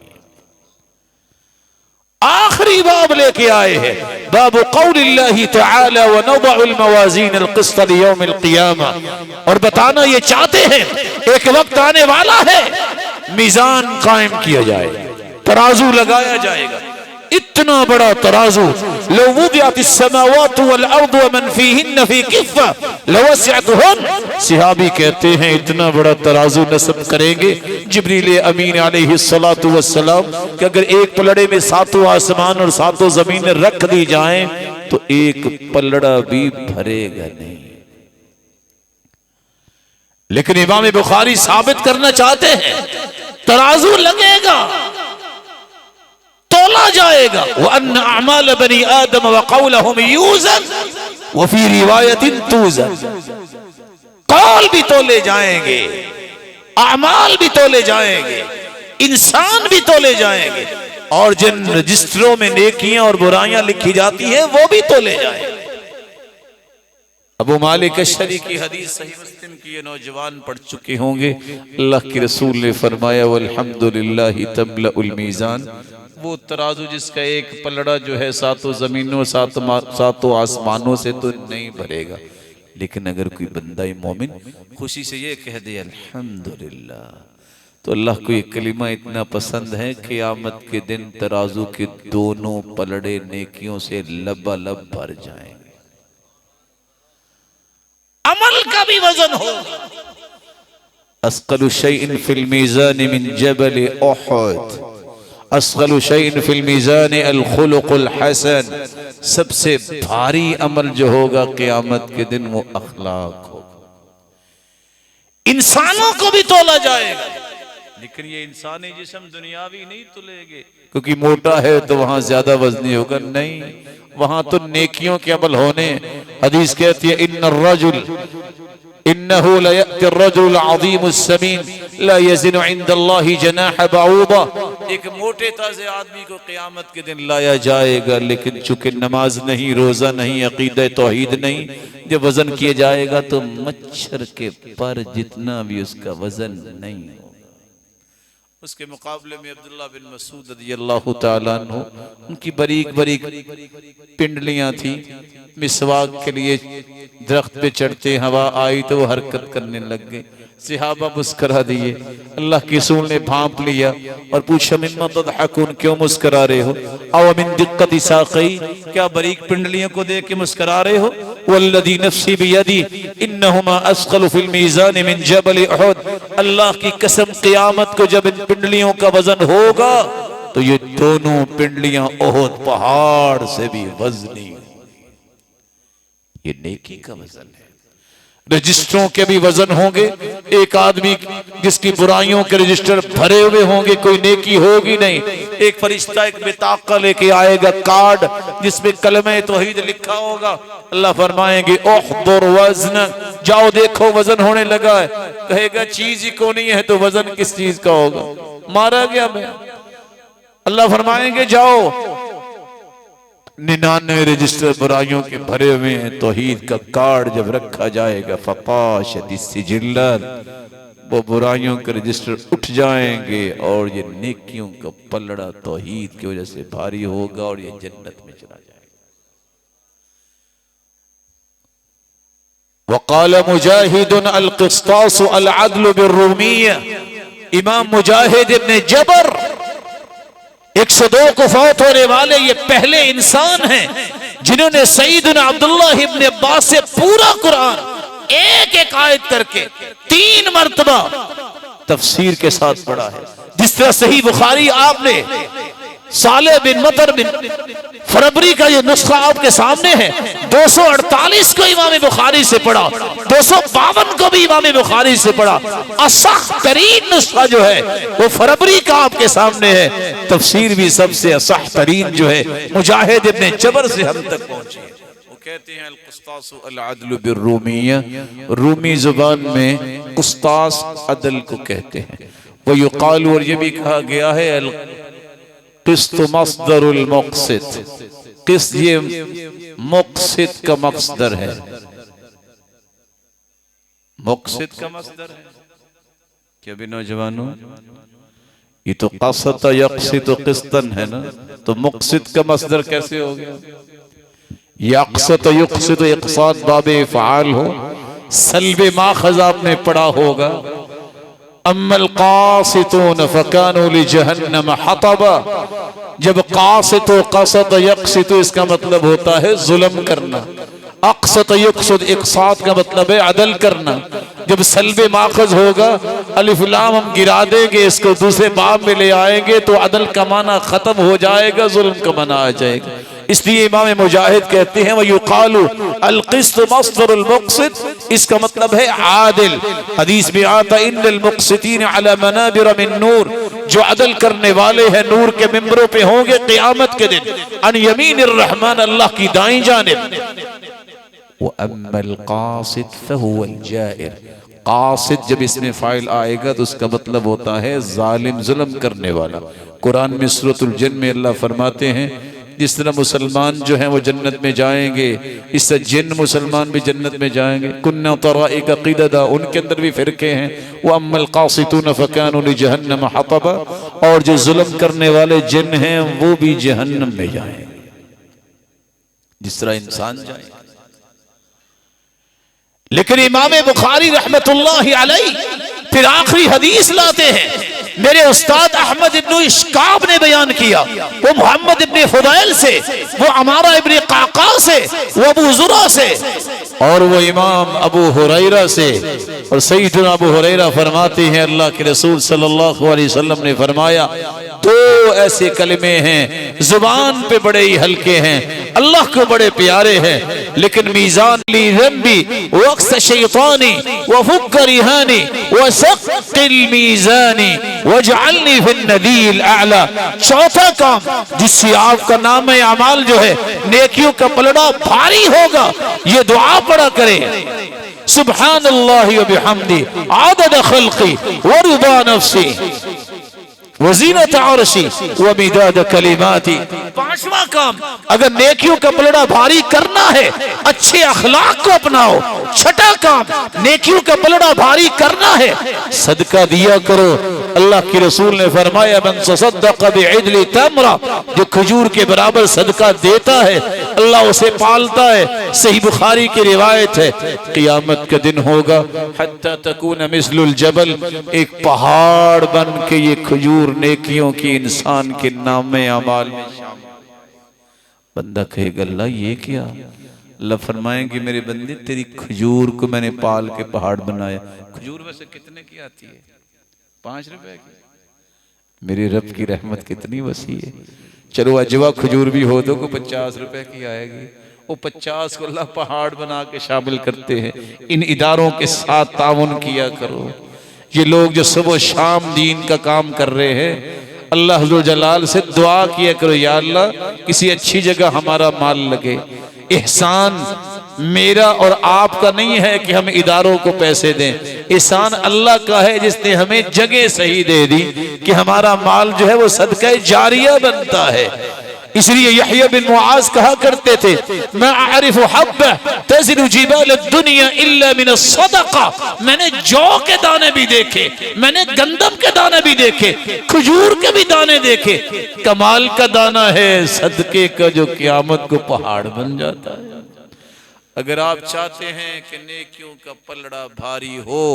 आखिरी बाब लेके आए हैं, बाबु क़ौलिल्लाहि तआला व नज़अुल मवाज़ीन अल-क़िस्त लियौमिल क़ियामा। और बताना ये चाहते हैं एक वक्त आने वाला है मीज़ान कायम किया जाएगा, तराजू लगाया जाएगा, इतना बड़ा तराजू। लौ वुदिअतिस समावातु वल अर्दु व मन फीहिन्न फी किफ़्फ़ा लवसिअतहुन। सहाबी कहते हैं इतना बड़ा तराजू नस्ब करेंगे जिब्रील अमीन अलैहिस्सलातु वस्सलाम कि अगर एक पलड़े में सातों आसमान और सातों जमीनें रख दी जाएं तो एक पलड़ा भी भरेगा नहीं। लेकिन इमाम बुखारी साबित करना चाहते हैं तराजू लगेगा, तोला जाएगा। व अन्ना अमाल बनी आदम व क़ौलहुम यूज़न व फी रिवायतिन तूज़न। कौल भी तोले जाएंगे, अमाल भी तोले जाएंगे, इंसान भी तोले जाएंगे, और जिन रजिस्टरों में नेकियां और बुराइयां लिखी जाती हैं वो भी तोले जाएंगे। अबू मालिक अशरी की हदीस सही मुस्लिम की ये नौजवान पढ़ चुके होंगे। अल्लाह के रसूल ने फरमाया वल्हम्दुलिल्लाहि तमलउल मीज़ान, वो तराजू जिसका एक पलड़ा जो है सातों जमीनों सातों आसमानों से तो नहीं भरेगा, लेकिन अगर कोई बंदा मोमिन खुशी से ये कह दे अल्हम्दुलिल्लाह, तो अल्लाह को ये कलिमा इतना पसंद है कि क़यामत के दिन तराजू के दोनों पलड़े नेकियों से लबालब भर जाएंगे। अमल का भी वजन हो। अस्क़लु शैइन फिल मीज़ान मिन जबल उहद, अस्ग़लु शैइन फिल मीज़ान अल खुलुक़ुल हसन। सबसे भारी अमल जो होगा क़यामत के दिन वो अखलाक होगा। इंसानों को भी तोला जाएगा, लेकिन ये इंसानी जिस्म दुनियावी नहीं तुलेंगे, क्योंकि मोटा है तो वहां ज्यादा वजनी होगा, नहीं, वहां तो नेकियों के अमल होने। हदीस कहती है इन्नहु लयअति अर्रजुल अज़ीमुस समीन ला यज़िनु इंदल्लाहि जनाह बऊदा। एक मोटे ताजे आदमी को क़यामत के दिन लाया जाएगा, लेकिन चूंकि नमाज नहीं, रोजा नहीं, अकीदा तौहीद नहीं, जब वजन किया जाएगा तो मच्छर के पर जितना भी उसका वजन नहीं होगा। उसके मुकाबले में अब्दुल्लाह बिन मसूद रज़ियल्लाहु ताला अन्हु, उनकी बारीक बारीक पिंडलियां थी, मिसवाक के लिए दरख्त पे चढ़ते, हवा आई तो वो हरकत करने लग गए। सहाबा मुस्करा दिए। अल्लाह के रसूल ने भांप लिया और पूछा मिम्मा तदहकुन, क्यों मुस्करा रहे हो? औ मिन दिक्कति साक़ी, क्या बारीक पिंडलियों को देख के मुस्करा रहे हो? वल्लज़ी नफ्सी बियदी इन्नहुमा अस्क़लु फिल मीज़ान मिन जबल उहद। अल्लाह की कसम, क़यामत को जब इन पिंडलियों का वजन होगा तो ये दोनों पिंडलियां ओहद पहाड़ से भी वजनी। ये नेकी का वजन है। रजिस्टरों के भी वजन होंगे। एक आदमी जिसकी बुराइयों के रजिस्टर भरे हुए होंगे, कोई नेकी होगी नहीं। एक फरिश्ता एक बिताका लेके आएगा, कार्ड जिसमें कलमे तौहीद लिखा होगा। अल्लाह फरमाएंगे उहदुर वज़न, जाओ देखो वजन होने लगा है। कहेगा चीज ही को नहीं है तो वजन किस चीज का होगा, मारा गया मैं। अल्लाह फरमाएंगे जाओ, 99 रजिस्टर बुराइयों के भरे हुए हैं। तौहीद का कार्ड जब रखा जाएगा फताशदिस्सिजिल्लात, वो बुराइयों के रजिस्टर उठ जाएंगे और ये नेकियों का पलड़ा तौहीद की वजह से भारी होगा और ये जन्नत में चला जाएगा। वक़ाल मुजाहिदुन अल क़िस्तास अल अदल बिर्रूमिय्या। इमाम मुजाहिद इब्न जबर 102 को फौत होने वाले ये पहले इंसान हैं जिन्होंने सईदना अब्दुल्लाह इब्न अब्बास से पूरा कुरान एक एक आयत करके 3 मरतबा तफसीर के साथ पढ़ा है। जिस तरह सही बुखारी आपने साले बिन मतर बिन फरबरी का ये नुस्खा आपके सामने है, 248 को इमाम बुखारी से पढ़ा, 252 को भी इमाम बुखारी से पढ़ा। असह तरीन नुस्खा जो है वो फरबरी का आपके सामने है। तफसीर भी सबसे असह तरीन जो है मुजाहिद इब्न जबर से हम तक पहुंची है। वो कहते हैं अल-कुस्तासु अल-अदलु बिर्रूमिय्या, रूमी जुबान में कुस्तास अदल को कहते हैं। वो युकालु, और ये भी कहा गया है अल-किस्त मस्दरुल मुक़सित, किस्त ये मुक़सित का मस्दर है, मुक़सित का मस्दर है। क्या भी नौजवानों, ये तो क़सत यक़सित क़िस्तन है ना, तो मुक़सित का मस्दर कैसे हो गया? यक़सत युक़सित इक़साद बाबे फ़आल हो, सल्बे माख़ज़ आपने पढ़ा होगा। अम्मल क़ासितून फ़कानू लिजहन्नम हतबा, जब क़ासित क़सत यक़सित इसका मतलब होता है जुल्म करना, अक़सत युक़सित इक़साद का मतलब है अदल करना। जब सल्बे माखज होगा, अलिफ लाम हम गिरा देंगे, इसको दूसरे बाब में ले आएंगे तो अदल का माना खत्म हो जाएगा, जुल्म का माना आ जाएगा। इसलिए इमाम मुजाहिद कहते हैं वयुकालु अल-क़िस्त मस्दरुल मुक़सित, इसका मतलब है आदिल। हदीस में आता इन्नल मुक़सितीन अला मनाबिर मिन नूर, जो अदल करने वाले हैं नूर के मिंबरों पे होंगे क़यामत के दिन, अन यमीनिर रहमान, अल्लाह की दाईं जानिब। व अम्मल क़ासित फ़हुवल जाइर, क़ासित जब इसमें फ़ाइल आएगा तो उसका मतलब होता है जालिम, जुल्म करने वाला। कुरान में सूरतुल जिन में अल्लाह फरमाते हैं जिस तरह मुसलमान जो हैं वो जन्नत में जाएंगे, इस तरह जिन मुसलमान भी जन्नत में जाएंगे। कुन्ना तराइका क़िददा, उनके अंदर भी फ़िरके हैं। वो अम्मल क़ासितून फ़कानू लिजहन्नम हतबा, और जो जुल्म करने वाले जिन हैं वो भी जहन्नम में जाएंगे, जिस तरह इंसान जाए। लेकिन इमाम बुखारी रहमतुल्लाहि अलैहि फिर आखिरी हदीस लाते हैं। मेरे उस्ताद अहमद इब्न इश्काब ने बयान किया, वो मोहम्मद इब्न फुदैल से, वो अमारा इब्न काका से, वो अबू ज़ुरा से, और वो इमाम अबू हुरैरा से। और सैयदना अबू हुरैरा फरमाते हैं अल्लाह के रसूल सल्लल्लाहु अलैहि वसल्लम ने फरमाया, दो ऐसे कलमे हैं जुबान पे बड़े ही हल्के हैं, अल्लाह को बड़े प्यारे हैं, लेकिन मीज़ान ली रब्बी वक्स शैतानी व फुक रिहानी व सक़्क़िल मीज़ानी वजअलनी फिन नदील आला। चौथा काम जिससे आपका नाम अमाल जो है नेकियों का पलड़ा भारी होगा, ये दुआ पढ़ा करें, सुब्हानल्लाहि व बिहम्दी आदद खल्क़ी व रिदा नफ्सी वज़ीनत अर्शी व मिदाद कलिमाती। पांचवा काम, अगर नेकियों का पलड़ा भारी करना है अच्छे अखलाक को अपनाओ। छठा काम, नेकियों का पलड़ा भारी करना है सदका दिया करो। अल्लाह के रसूल ने फरमाया मन तसद्दक़ बिइदली तमरा, जो खजूर के बराबर सदका देता है अल्लाह उसे पालता है। सही बुखारी की रिवायत है, क़यामत का दिन होगा हत्ता तकून मिस्लुल जबल, एक पहाड़ बन के ये खजूर नेकियों की इंसान के नामे अमाल में शामिल। बंदा कहेगा अल्लाह ये क्या? अल्लाह फरमाएंगे मेरे बंदे तेरी खजूर को मैंने पाल के पहाड़ बनाया। खजूर वैसे कितने की आती है? 5 रुपए की। मेरे रब की रहमत कितनी वसी है। चलो अजवा खजूर भी हो तो को 50 रुपए की आएगी, वो 50 को अल्लाह पहाड़ बना के शामिल करते हैं। इन इदारों के साथ ताउन किया करो। ये लोग जो सुबह शाम दीन का काम कर रहे हैं, अल्लाह हुज़्ज़ुल जलाल से दुआ किया करो, या अल्लाह किसी अच्छी जगह हमारा माल लगे। एहसान मेरा और आपका नहीं है कि हम इदारों को पैसे दें, एहसान अल्लाह का है जिसने हमें जगह सही दे दी कि हमारा माल जो है वो सदका जारिया बनता है। इसलिए यहया बिन मुआज कहा करते थे, मैं आरिफु हब्बा तज़िलु जिबाल दुनिया इल्ला मिन सदका। मैंने जौ के दाने भी देखे, मैंने गंदम के दाने भी देखे, खजूर के भी दाने देखे। कमाल का दाना है सदके का जो क़यामत को पहाड़ बन जाता है। अगर आप चाहते हैं कि नेकियों का पलड़ा भारी हो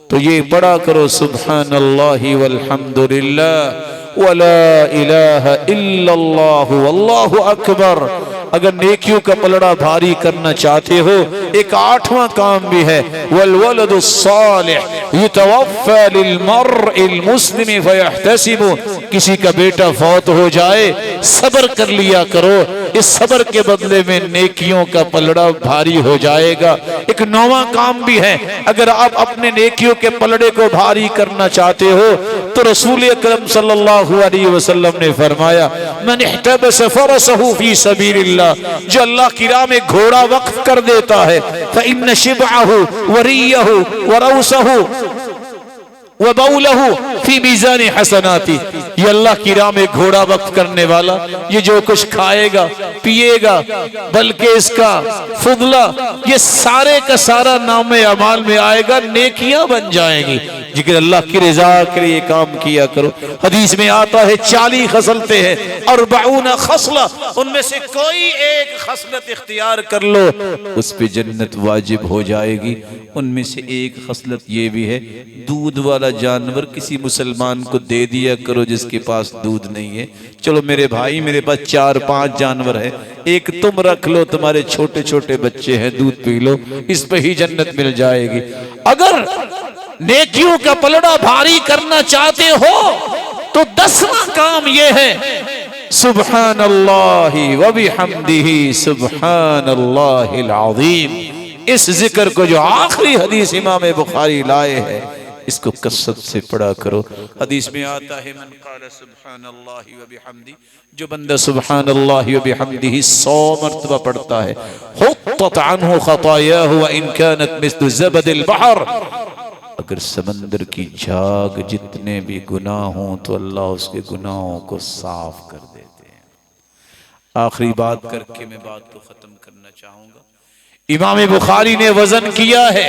तो ये पढ़ा करो सुब्हानल्लाहि वल्हम्दुलिल्लाह वला इलाहा इल्लल्लाहु वल्लाहु अकबर। अगर नेकियों का पलड़ा भारी करना चाहते हो, एक 8वां काम भी है, वल वलदुस सालिह युतवफ़्फ़ा लिल मर्इल मुस्लिम फयहतसिबु। किसी का बेटा फौत हो जाए सब्र कर लिया करो, इस सब्र के बदले में नेकियों का पलड़ा भारी हो जाएगा। एक नौवां काम भी है, अगर आप अपने नेकियों के पलड़े को भारी करना चाहते हो तो रसूल अकरम सल्लल्लाहु अलैहि वसल्लम ने फरमाया, मन इहतबस फरसहु फी सबीलिल्लाह, जो अल्लाह की राह में घोड़ा वक्फ कर देता है, फइन्न शिबअहु वरियहु वरौसहु वबौलहु फी मीज़ान हसनाती, ये अल्लाह की राह में घोड़ा वक्फ करने वाला ये जो कुछ खाएगा पिएगा बल्कि इसका फुदला ये सारे का सारा नामे अमाल में आएगा, नेकियां बन जाएंगी। जिक्र अल्लाह की रजा के लिए काम किया करो। हदीस में आता है 40 खसलते हैं और 42 खसला, उनमें से कोई एक खसलत इख्तियार कर लो उस पे जन्नत वाजिब हो जाएगी। उनमें से एक खसलत ये भी है, दूध वाला जानवर किसी मुसलमान को दे दिया करो जिसके पास दूध नहीं है। चलो मेरे भाई मेरे पास 4-5 जानवर है, एक तुम रख लो, तुम्हारे छोटे छोटे बच्चे हैं, दूध पी लो, इस पे ही जन्नत मिल जाएगी। अगर नेकियों का पलड़ा भारी करना चाहते हो तो 10वां काम यह है, सुब्हानल्लाहि व बिहम्दिही सुब्हानल्लाहिल अज़ीम। इस जिक्र को जो आखिरी हदीस इमाम बुखारी लाए हैं इसको कसरत से पढ़ा करो। हदीस में आता है, मन क़ाल सुब्हानल्लाहि व बिहम्दी, जो बंदा सुब्हानल्लाहि व बिहम्दिही 100 मरतबा पढ़ता है, हुत्तत अन्हु खतायाहु व इन कानत मिस्लु ज़बदिल बहर, अगर समंदर की झाग जितने भी गुनाह हों तो अल्लाह उसके गुनाहों को साफ कर देते हैं। आखिरी बात करके मैं बात को खत्म करना चाहूंगा। इमाम बुखारी ने वजन किया है,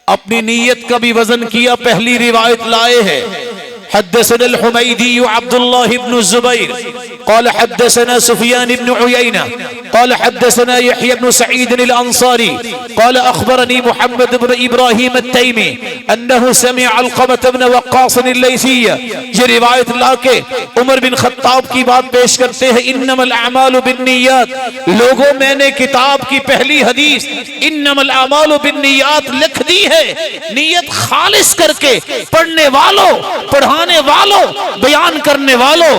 अपनी नीयत का भी वजन किया। पहली रिवायत लाए है, हद्दसना अल-हुमैदी अब्दुल्लाह इब्न ज़ुबैर क़ाल हद्दसना सुफयान इब्न उयैना क़ाल हद्दसना यहया इब्न सईद अल-अंसारी क़ाल अख़बरनी मुहम्मद इब्न इब्राहीम अत-तैमी अन्नहु समिअ अलक़मा इब्न वक़्क़ास अल-लैसी। ये रिवायत लाके उमर बिन खत्ताब की बात पेश करते हैं, इन्नमल अमालु बिन्नियात। लोगों, मैंने किताब की पहली हदीस इन्नमल अमालु बिन्नियात लिख दी है, नीयत खालिस करके पढ़ने वालों, पढ़ाने वालों, बयान करने वालों,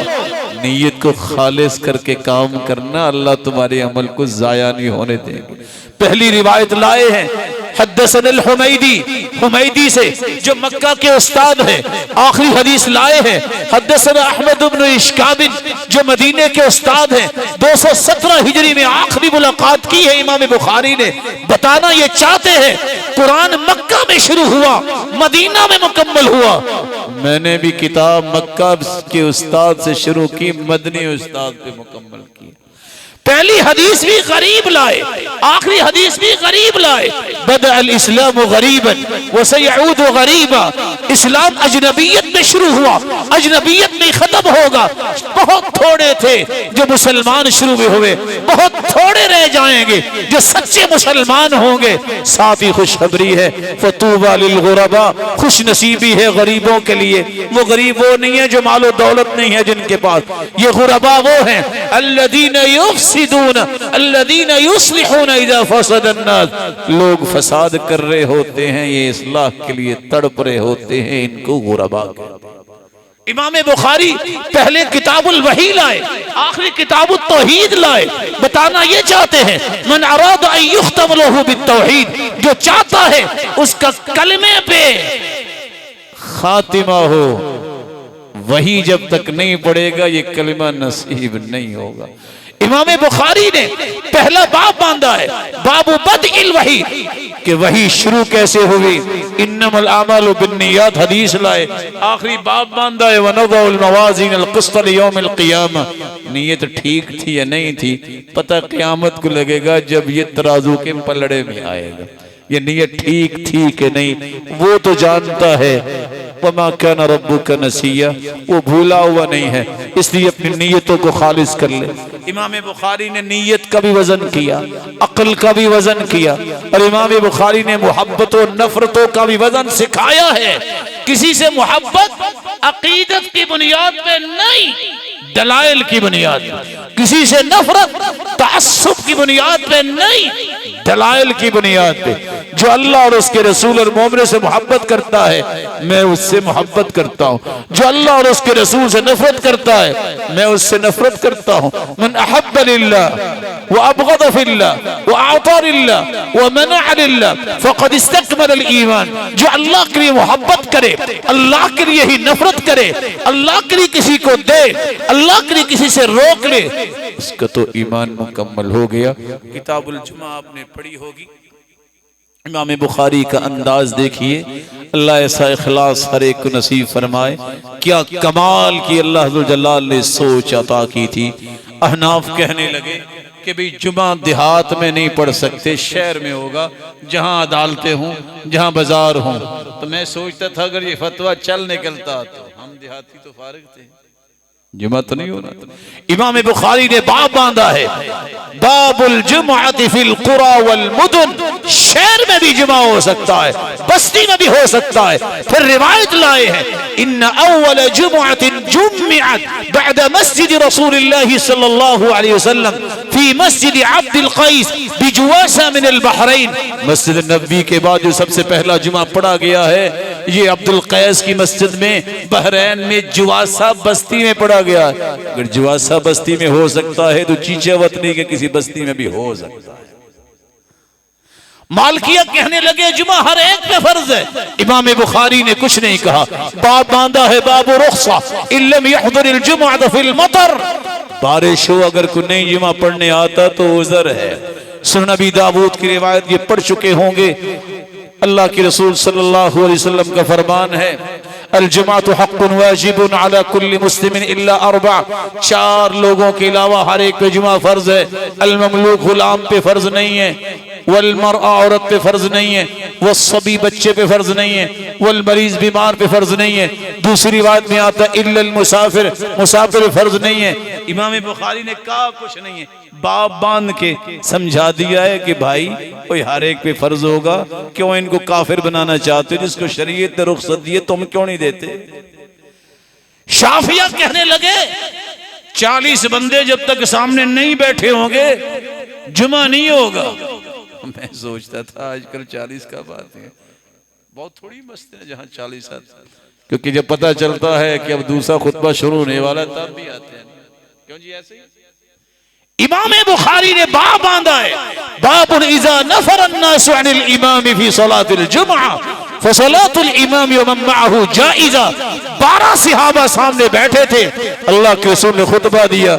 नीयत को खालिस करके काम करना, अल्लाह तुम्हारे अमल को जाया नहीं होने देंगे। पहली रिवायत लाए हैं हद्दसना अल-हुमैदी, हुमैदी से जो मक्का के उस्ताद हैं। आखिरी हदीस लाए हैं हद्दसना अहमद इब्न इश्काबिन, जो मदीने के उस्ताद हैं। 217 हिजरी में आखिरी मुलाकात की है इमाम बुखारी ने। बताना ये चाहते हैं कुरान मक्का में शुरू हुआ, मदीना में मुकम्मल हुआ। मैंने भी किताब मक्का के उस्ताद से शुरू की, मदनी उस्ताद पे मुकम्मल की। पहली हदीस भी गरीब लाए, आखिरी हदीस भी गरीब लाए। बदा अल इस्लाम गरीबन व सयऊदु गरीबा, इस्लाम अजनबियत में शुरू हुआ, अजनबियत में खत्म होगा। बहुत थोड़े थे जो मुसलमान शुरू में हुए, बहुत थोड़े रह जाएंगे जो सच्चे मुसलमान होंगे। साथ ही खुशखबरी है, फतूबा लिल गुरबा, खुश नसीबी है गरीबों के लिए। वो गरीब वो नहीं है जो मालो दौलत नहीं है जिनके पास, ये गुरबा वो है अल्लदीना युफ्सिदून अल्लदीना युस्लिहून इज़ा फसद अन्नास। लोग फसाद कर रहे होते हैं, ये इस्लाह के लिए तड़प रहे होते हैं, इनको गुरबा कहते हैं। इमाम बुखारी पहले किताबुल वही लाए, आखिरी किताबुत तौहीद लाए। बताना ये चाहते हैं, मन अरादा अन युख्तम लहू बित्तौहीद, जो चाहता है उसका कलमे पे खातिमा हो, वही जब तक नहीं पढ़ेगा ये कलमा नसीब नहीं होगा। इमाम बुखारी ने पहला बाब बांधा है, बाबु बदइल वही, कि वही शुरू कैसे हुई। इन्नमल आमालु बिन्नियात हदीस लाए, आखिरी बाब बांधा है वनज़उल मवाज़ीन अल-क़िस्त लियौमिल क़ियामा। नीयत ठीक थी या नहीं थी पता क़यामत को लगेगा जब ये तराजू के पलड़े में आएगा। ये नीयत ठीक थी कि नहीं वो तो जानता है। वमा काना रब्बुका नसिया, वो भूला हुआ नहीं है, इसलिए अपनी नीयतों को खालिस कर ले। इमाम बुखारी ने नीयत का भी वजन किया, अक्ल का भी वजन किया, और इमाम बुखारी ने मोहब्बतों नफरतों का भी वजन सिखाया है। किसी से मोहब्बत अकीदत की बुनियाद पे नहीं, दलाइल की बुनियाद पे। किसी से नफरत तअस्सुब की बुनियाद पे नहीं, दलाइल की बुनियाद पे। जो अल्लाह और उसके रसूल और मोमिन से मोहब्बत करता है मैं उससे मोहब्बत करता हूँ, जो अल्लाह और उसके रसूल से नफरत करता है मैं उससे नफरत करता हूँ। मन अहब्ब लिल्लाह व अबगद फिल्लाह व अअता लिल्लाह व मनअ लिल्लाह फक़द इस्तकमल अल ईमान। जो अल्लाह के लिए मोहब्बत करे, अल्लाह के लिए ही नफरत करे, अल्लाह के लिए किसी को दे, अल्लाह के लिए किसी से रोक ले, इसका तो ईमान मुकम्मल हो गया। किताबुल जुमा आपने पढ़ी होगी। इमाम बुखारी का अंदाज देखिए, अल्लाह ऐसा इखलास हर एक को नसीब फरमाए। क्या कमाल की अल्लाह जुल जलाल ने सोच अता की थी। अहनाफ कहने लगे कि भाई जुमा देहात में नहीं पढ़ सकते, शहर में होगा जहां अदालतें हों, जहां बाजार हों। तो मैं सोचता था अगर ये फतवा चल निकलता तो हम देहाती तो फारिग थे, जुमा तो नहीं होना। इमाम बुखारी ने बाब बांधा है, बाबुल जुमअति फिल कुरा वल मुदन। शहर में भी जुमा हो सकता है, बस्ती में भी हो सकता है। फिर रिवायत लाए हैं, इन्ना अव्वल जुमअतिन जुम्मिअत बअद मस्जिद रसूलिल्लाह सल्लल्लाहु अलैहि वसल्लम फी मस्जिद अब्दुल क़ैस बिजुवासा मिन अल बहरैन। मस्जिद नबवी के बाद जो सबसे पहला जुमा पढ़ा गया है ये अब्दुल कैस की मस्जिद में बहरैन में जुवासा बस्ती में पढ़ा गया। अगर जुवासा बस्ती में हो सकता है तो चीचेवतनी के किसी बस्ती में भी हो सकता है। मालकिया कहने लगे जुमा हर एक पे फर्ज है। इमाम बुखारी ने कुछ नहीं कहा, बाब बांधा है बाबू रुख्सा इल्लम यहदुरिल जुमुअत फिल मतर। बारिश हो अगर कोई नहीं जुमा पढ़ने आता तो उज़र है। सुनन नबी दाऊद की रिवायत ये पढ़ चुके होंगे। अल्लाह के रसूल सल्लल्लाहु अलैहि वसल्लम का फरमान है, अल जुमातु हक़्क़ुन वाजिबुन अला कुल्ली मुस्लिमिन इल्ला अर्बा। चार लोगों के अलावा हर एक पे जुमा फर्ज है। अल ममलूक गुलाम पे फर्ज नहीं है, वल मरअ औरत पे फर्ज नहीं है, वह सभी बच्चे पे फर्ज नहीं है, वल मरीज बीमार पे फर्ज नहीं है। दूसरी बात में आता इल्लल मुसाफिर, मुसाफिर पे फर्ज नहीं है। इमाम बुखारी ने कहा कुछ नहीं है, बाप बांध के समझा दिया है कि भाई कोई हर एक पे फर्ज होगा। क्यों इनको काफिर बनाना चाहते हो? जिसको शरीयत ने रुख्सत दी है तुम क्यों नहीं देते? शाफिया कहने लगे 40 बंदे जब तक सामने नहीं बैठे होंगे जुमा नहीं होगा। मैं सोचता था आजकल 40 का बात है, बहुत थोड़ी मस्ती है जहां 40 आते, क्योंकि जब पता चलता है कि अब दूसरा खुतबा शुरू होने वाला तब भी आते हैं। क्यों जी ऐसे ही? इमाम बुखारी ने बाब बांधा है, बाबुन इज़ा नफर अन्नासु अनिल इमाम फी सलातिल जुमअ फसलातुल इमाम व मन मअहु जाइज़ा। 12 सहाबा सामने बैठे थे, अल्लाह के रसूल ने खुतबा दिया।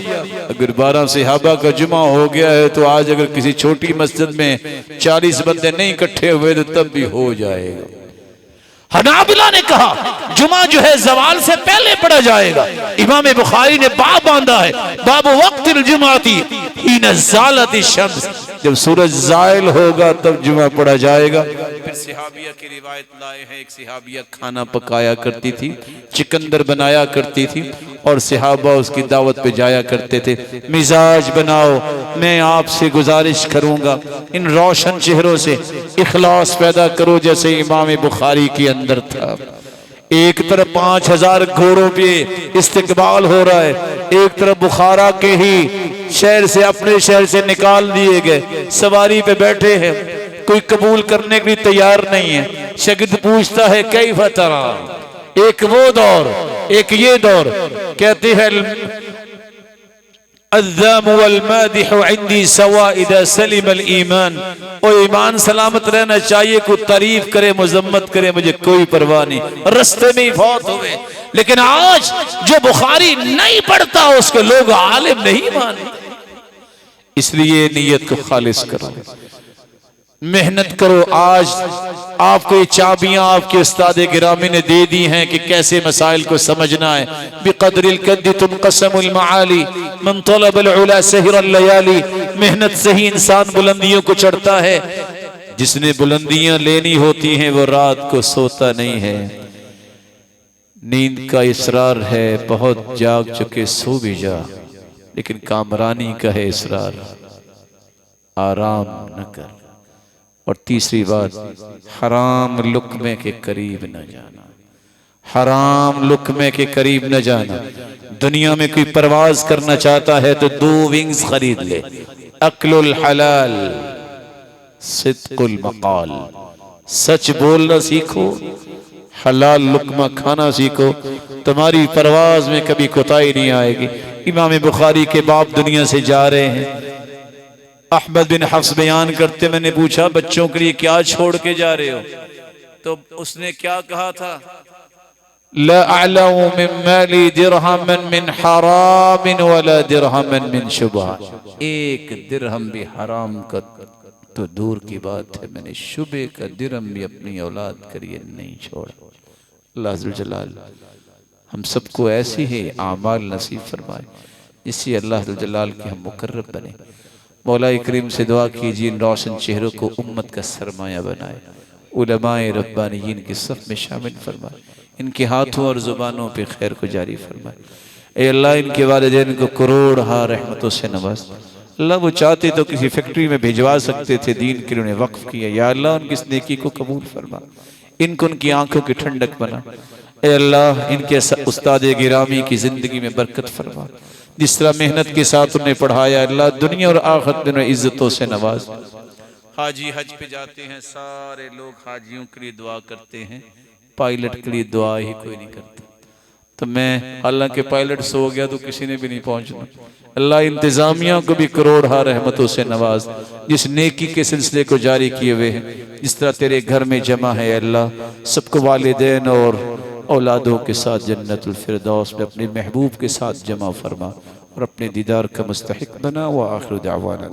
अगर 12 सहाबा का जुमा हो गया है तो आज अगर किसी छोटी मस्जिद में 40 बंदे नहीं इकट्ठे हुए तो तब भी हो जाएगा। हनाबिला ने कहा जुमा जो है जवाल से पहले पढ़ा जाएगा। इमाम बुखारी ने बाब बांधा है, बाब वक्तिल जुमाती हिन ज़ालति शम्स। जब सूरज ज़ाइल होगा तब जुमा पढ़ा जाएगा। फिर सहाबिया की रिवायत लाए हैं, एक सहाबिया खाना पकाया करती थी, चिकंदर बनाया करती थी और सहाबा उसकी दावत पे जाया करते थे। मिजाज बनाओ, मैं आपसे गुजारिश करूंगा इन रोशन चेहरों से इखलास पैदा करो जैसे इमाम बुखारी के अंदर था। एक तरफ 5000 घोड़ों पे इस्तिकबाल हो रहा है, एक तरफ बुखारा के ही शहर से अपने शहर से निकाल दिए गए सवारी पे बैठे हैं, कोई कबूल करने के लिए तैयार नहीं है। शागिर्द पूछता है कैफ तरा, एक वो दौर एक ये दौर। कहते हैं ईमान, और ईमान सलामत रहना चाहिए। कोई तारीफ करे मुजम्मत करे मुझे कोई परवाह नहीं, रस्ते में ही फौत हुए। लेकिन आज जो बुखारी नहीं पढ़ता उसको लोग आलिम नहीं मानते। इसलिए नीयत को खालिस करो, मेहनत करो। आज आपको ये चाबियां आपके उस्ताद गिरामी ने दे दी हैं कि कैसे मसाइल को समझना है। बिक़द्रिल कद्दी तुनक़समुल मआली मन तलबल उला सहरल लयाली। मेहनत से ही इंसान बुलंदियों को चढ़ता है। जिसने बुलंदियां लेनी होती हैं वो रात को सोता नहीं है। नींद का इसरार है, बहुत जाग चुके सो भी जा, लेकिन कामरानी का है इसरार, आराम न कर। और तीसरी बात, हराम लुक्मे के करीब न जाना, हराम लुक्मे के करीब न जाना। दुनिया में कोई परवाज करना चाहता है तो 2 विंग्स खरीद ले, अक्लुल हलाल सिद्कुल मकाल। सच बोलना सीखो, हलाल लुकमा खाना सीखो, तुम्हारी परवाज में कभी कोताही नहीं आएगी। इमाम बुखारी के बाप दुनिया से जा रहे हैं। अहमद बिन हफ्स बयान करते, मैंने पूछा बच्चों के लिए क्या छोड़ के जा रहे हो, तो उसने क्या कहा था, ला अअलमु मिन माली दिरहमन मिन हरामिन वला दिरहमन मिन शुबहा। एक दिरहम भी हराम का तो दूर की बात है, मैंने शुबे का दिरहम भी अपनी औलाद करिए नहीं छोड़ा। अल्लाह अज़्ज़ल जलाल हम सबको ऐसी ही आमाल नसीब फरमाए, इसी अल्लाह अज़्ज़ल जलाल के हम मुकर्रब बने। मौला करीम से दुआ कीजिए इन रोशन चेहरों को उम्मत का सरमाया बनाए, उलमाए रब्बानियीन की सफ में शामिल फरमाए, इनके हाथों और ज़ुबानों पे खैर को जारी फरमाए। ए अल्लाह इनके वालिदैन को करोड़ हार रहमतों से नवाज। अल्लाह वो चाहते तो किसी फैक्ट्री में भिजवा सकते थे, दीन के लिए उन्हें वक्फ किया। या अल्लाह उनकी इस नेकी को कबूल फरमा, इनको उनकी आंखों की ठंडक बना। ए अल्लाह इनके उस्ताद गिरामी की जिंदगी में बरकत फरमा, जिस तरह मेहनत के साथ उन्हें पढ़ाया, अल्लाह दुनिया और आखिरत में इज्जतों से नवाज। हाजी हज पे जाते हैं, सारे लोग हाजियों के लिए दुआ करते हैं, पायलट के लिए दुआ ही कोई नहीं करता। तो मैं, हालांकि पायलट सो गया तो किसी ने भी नहीं पहुंचना। अल्लाह इंतजामिया को भी करोड़ हार रहमतों से नवाज, जिस नेकी के सिलसिले को जारी किए हुए हैं, जिस तरह तेरे घर में जमा है अल्लाह, सबको वालिदैन और औलादों के साथ जन्नतुल फिरदौस में अपने महबूब के साथ जमा फरमा और अपने दीदार का मुस्तहिक बना। व आखिर दावाना।